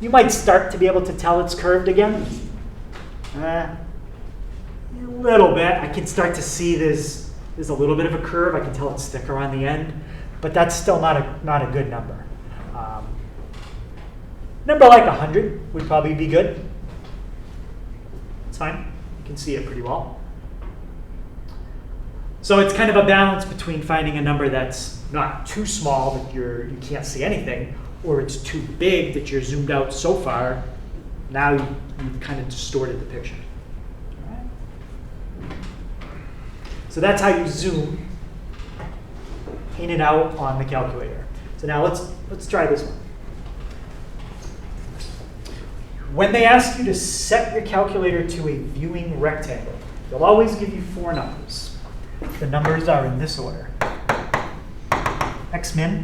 you might start to be able to tell it's curved again. A little bit. I can start to see there's a little bit of a curve. I can tell it's thicker on the end. But that's still not a good number. Number like 100 would probably be good. It's fine. You can see it pretty well. So it's kind of a balance between finding a number that's not too small that you can't see anything, or it's too big that you're zoomed out so far, now you've kind of distorted the picture. All right. So that's how you zoom in and out on the calculator. So now let's try this one. When they ask you to set your calculator to a viewing rectangle, they'll always give you 4 numbers. The numbers are in this order: xmin,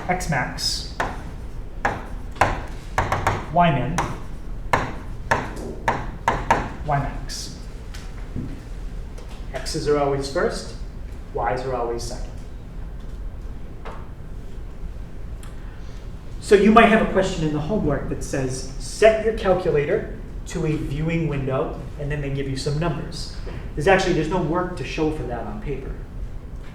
xmax, ymin, ymax. X's are always first, Y's are always second. So you might have a question in the homework that says, set your calculator to a viewing window, and then they give you some numbers. There's no work to show for that on paper.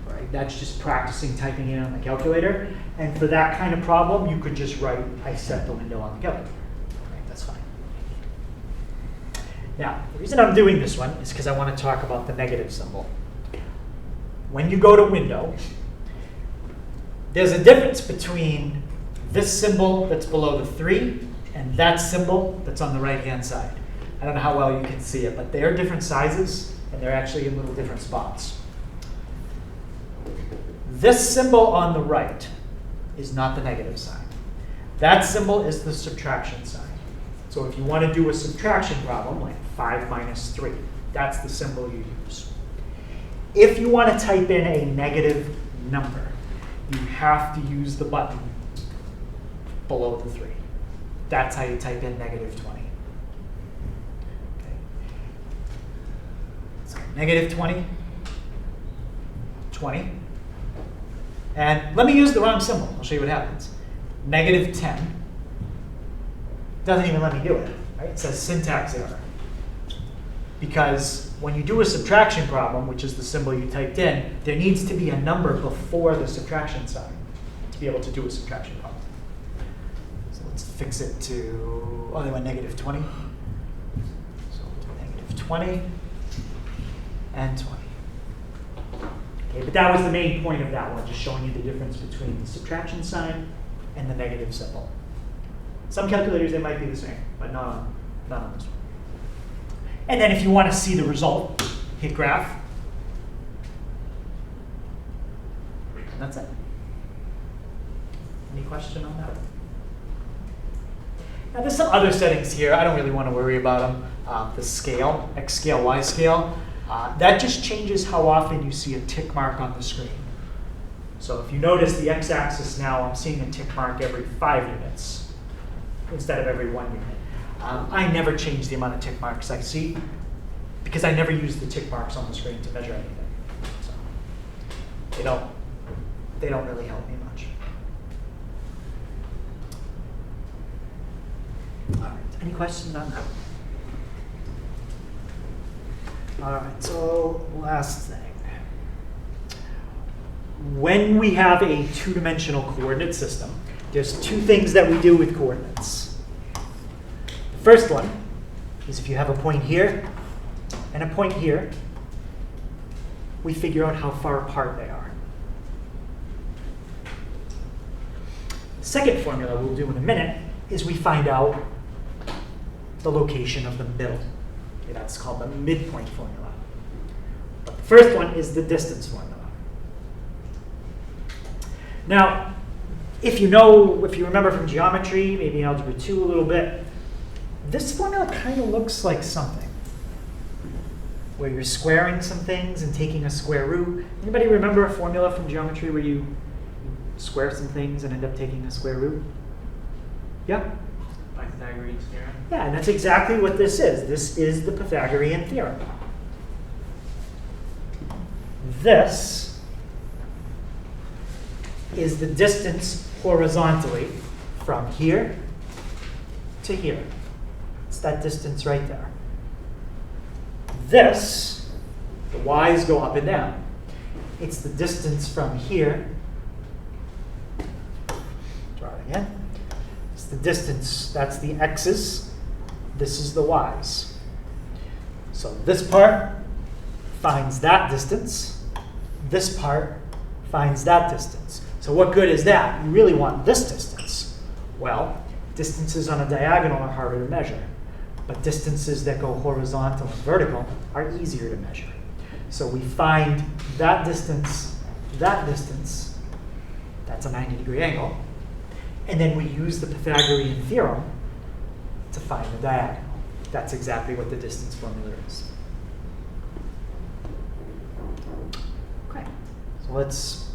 Right? That's just practicing typing in on the calculator. And for that kind of problem, you could just write, I set the window on the calculator. Right? That's fine. Now, the reason I'm doing this one is because I want to talk about the negative symbol. When you go to window, there's a difference between this symbol that's below the 3 and that symbol that's on the right-hand side. I don't know how well you can see it, but they are different sizes, and they're actually in little different spots. This symbol on the right is not the negative sign. That symbol is the subtraction sign. So if you want to do a subtraction problem, like 5 minus 3, that's the symbol you use. If you want to type in a negative number, you have to use the button below the 3. That's how you type in negative 20. Okay. So negative 20, 20. And let me use the wrong symbol. I'll show you what happens. Negative 10. Doesn't even let me do it. Right? It says syntax error. Because when you do a subtraction problem, which is the symbol you typed in, there needs to be a number before the subtraction sign to be able to do a subtraction problem. So let's fix it to, oh, they went negative 20. So we'll do negative 20 and 20. Okay, but that was the main point of that one, just showing you the difference between the subtraction sign and the negative symbol. Some calculators, they might be the same, but not on this one. And then if you want to see the result, hit graph. And that's it. Any question on that? Now there's some other settings here. I don't really want to worry about them. The scale, X scale, Y scale, that just changes how often you see a tick mark on the screen. So if you notice the X-axis now, I'm seeing a tick mark every 5 units instead of every 1 unit. I never change the amount of tick marks I see because I never use the tick marks on the screen to measure anything. So they don't really help me much. All right, any questions on that? All right, so last thing. When we have a 2-dimensional coordinate system, there's 2 things that we do with coordinates. The first one is if you have a point here and a point here, we figure out how far apart they are. The second formula we'll do in a minute is we find out the location of the middle. Okay, that's called the midpoint formula. But the first one is the distance formula. Now, if you remember from geometry, maybe algebra 2 a little bit, this formula kind of looks like something where you're squaring some things and taking a square root. Anybody remember a formula from geometry where you square some things and end up taking a square root? Yeah? Pythagorean theorem. Yeah, and that's exactly what this is. This is the Pythagorean theorem. This is the distance horizontally from here to here. It's that distance right there. This, the y's go up and down. It's the distance from here. Draw it again. It's the distance, that's the x's. This is the y's. So this part finds that distance. This part finds that distance. So what good is that? You really want this distance. Well, distances on a diagonal are harder to measure, but distances that go horizontal and vertical are easier to measure. So we find that distance, that's a 90-degree angle, and then we use the Pythagorean theorem to find the diagonal. That's exactly what the distance formula is. Okay, so let's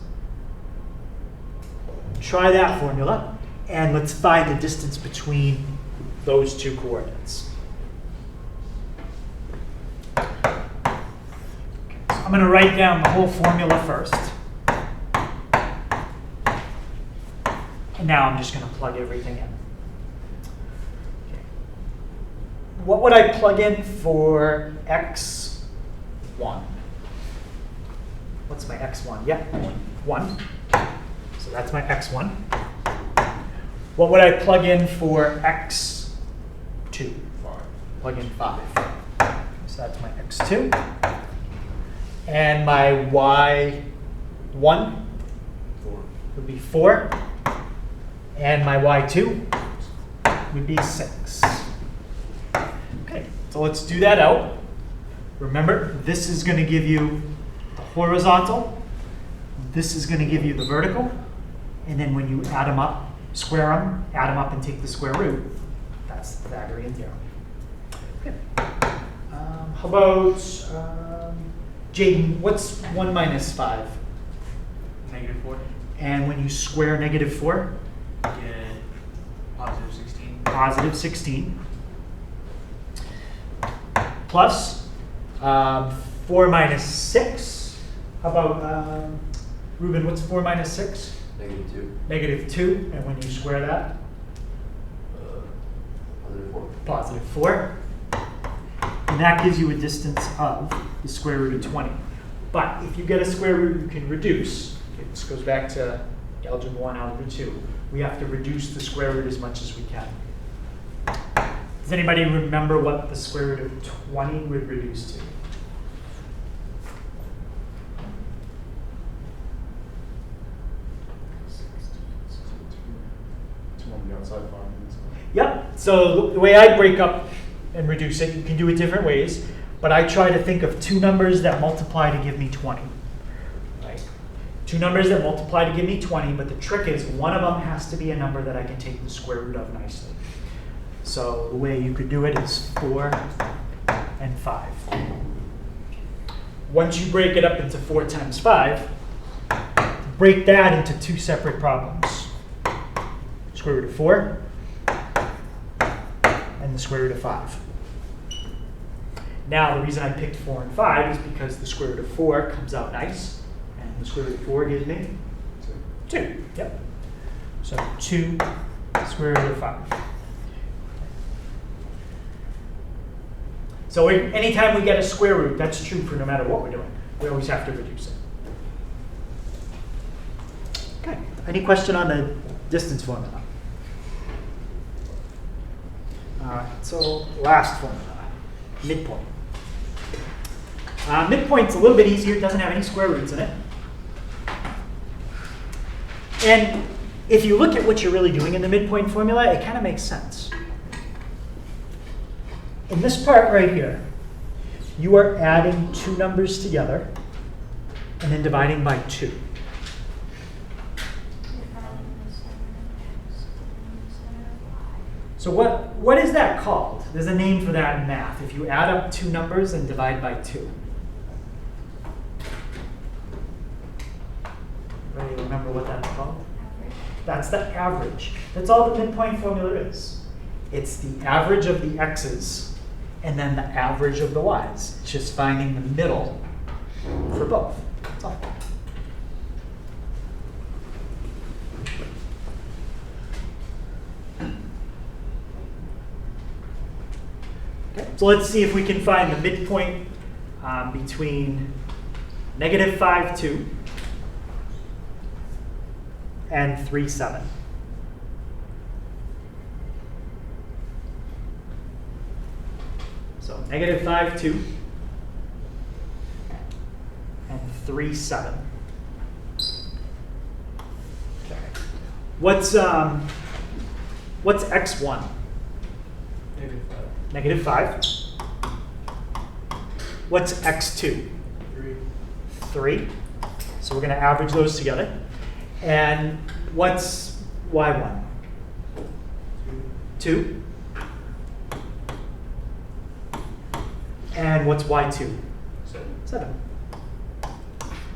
try that formula, and let's find the distance between those 2 coordinates. Okay, so I'm going to write down the whole formula first. And now I'm just going to plug everything in. Okay. What would I plug in for x1? What's my x1? Yep, 1. So that's my x1. What would I plug in for x2? 5. Plug in 5. So that's my x2. And my y1 4. would be 4. And my y2 would be 6. Okay, so let's do that out. Remember, this is going to give you the horizontal. This is going to give you the vertical. And then when you add them up, square them, add them up and take the square root, that's the Pythagorean theorem. Okay. How about Jaden? What's 1 minus 5? -4. And when you square -4? Get positive 16. Positive 16. Plus 4 minus 6. How about, Ruben, what's 4 minus 6? -2. -2. And when you square that? +4. Positive 4. And that gives you a distance of the square root of 20. But if you get a square root you can reduce, this goes back to algebra 1, algebra 2, we have to reduce the square root as much as we can. Does anybody remember what the square root of 20 would reduce to? It's on the outside farm. Yep. So the way I break up and reduce it, you can do it different ways, but I try to think of two numbers that multiply to give me 20. Right? Two numbers that multiply to give me 20, but the trick is one of them has to be a number that I can take the square root of nicely. So the way you could do it is 4 and 5. Once you break it up into 4 times 5, break that into two separate problems. Square root of 4 and the square root of 5. Now, the reason I picked 4 and 5 is because the square root of 4 comes out nice, and the square root of 4 gives me 2. Yep. So 2 square root of 5. So anytime we get a square root, that's true for no matter what we're doing. We always have to reduce it. Okay. Any question on the distance formula? All right, so last formula, midpoint. Midpoint's a little bit easier. It doesn't have any square roots in it. And if you look at what you're really doing in the midpoint formula, it kind of makes sense. In this part right here, you are adding two numbers together and then dividing by 2. So what is that called? There's a name for that in math. If you add up two numbers and divide by 2. Anybody remember what that's called? Average. That's the average. That's all the midpoint formula is. It's the average of the x's and then the average of the y's. It's just finding the middle for both. That's all. Okay, so let's see if we can find the midpoint between -5, 2 and 3, 7. So -5, 2 and 3, 7. Okay. What's x1? -5. What's x2? 3. So we're going to average those together. And what's y1? 2. And what's y2? 7.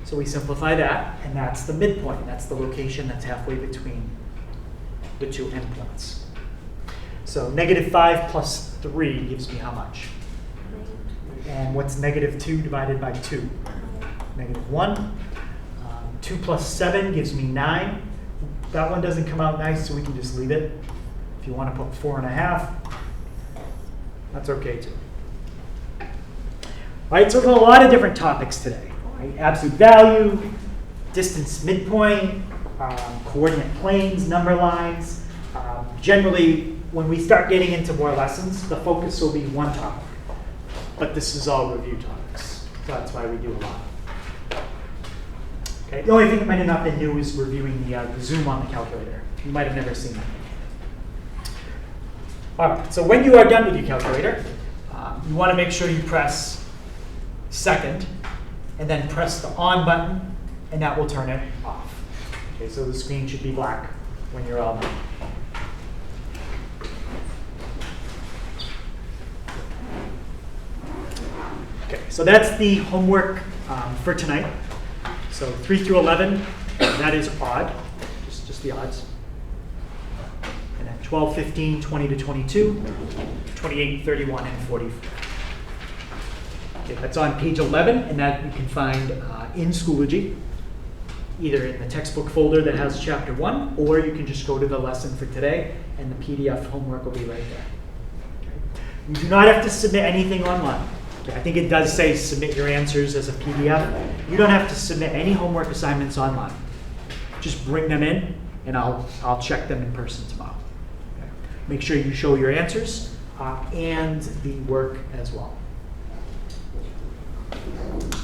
So we simplify that, and that's the midpoint. That's the location that's halfway between the two endpoints. So -5 plus 3 gives me how much? And what's -2 divided by 2? -1. 2 plus 7 gives me 9. That one doesn't come out nice, so we can just leave it. If you want to put 4.5, that's okay too. All right, so we've got a lot of different topics today. Right? Absolute value, distance midpoint, coordinate planes, number lines. Generally, when we start getting into more lessons, the focus will be one topic. But this is all review topics, so that's why we do a lot. Okay. The only thing that might have not been new is reviewing the zoom on the calculator. You might have never seen that. All right, so when you are done with your calculator, you want to make sure you press second, and then press the on button, and that will turn it off. Okay, so the screen should be black when you're all done. So that's the homework for tonight. So 3 through 11, that is odd, just the odds. And then 12, 15, 20 to 22, 28, 31, and 44. Okay, that's on page 11, and that you can find in Schoology, either in the textbook folder that has chapter 1, or you can just go to the lesson for today, and the PDF homework will be right there. Okay. You do not have to submit anything online. Okay, I think it does say submit your answers as a PDF. You don't have to submit any homework assignments online. Just bring them in, and I'll check them in person tomorrow. Okay. Make sure you show your answers and the work as well.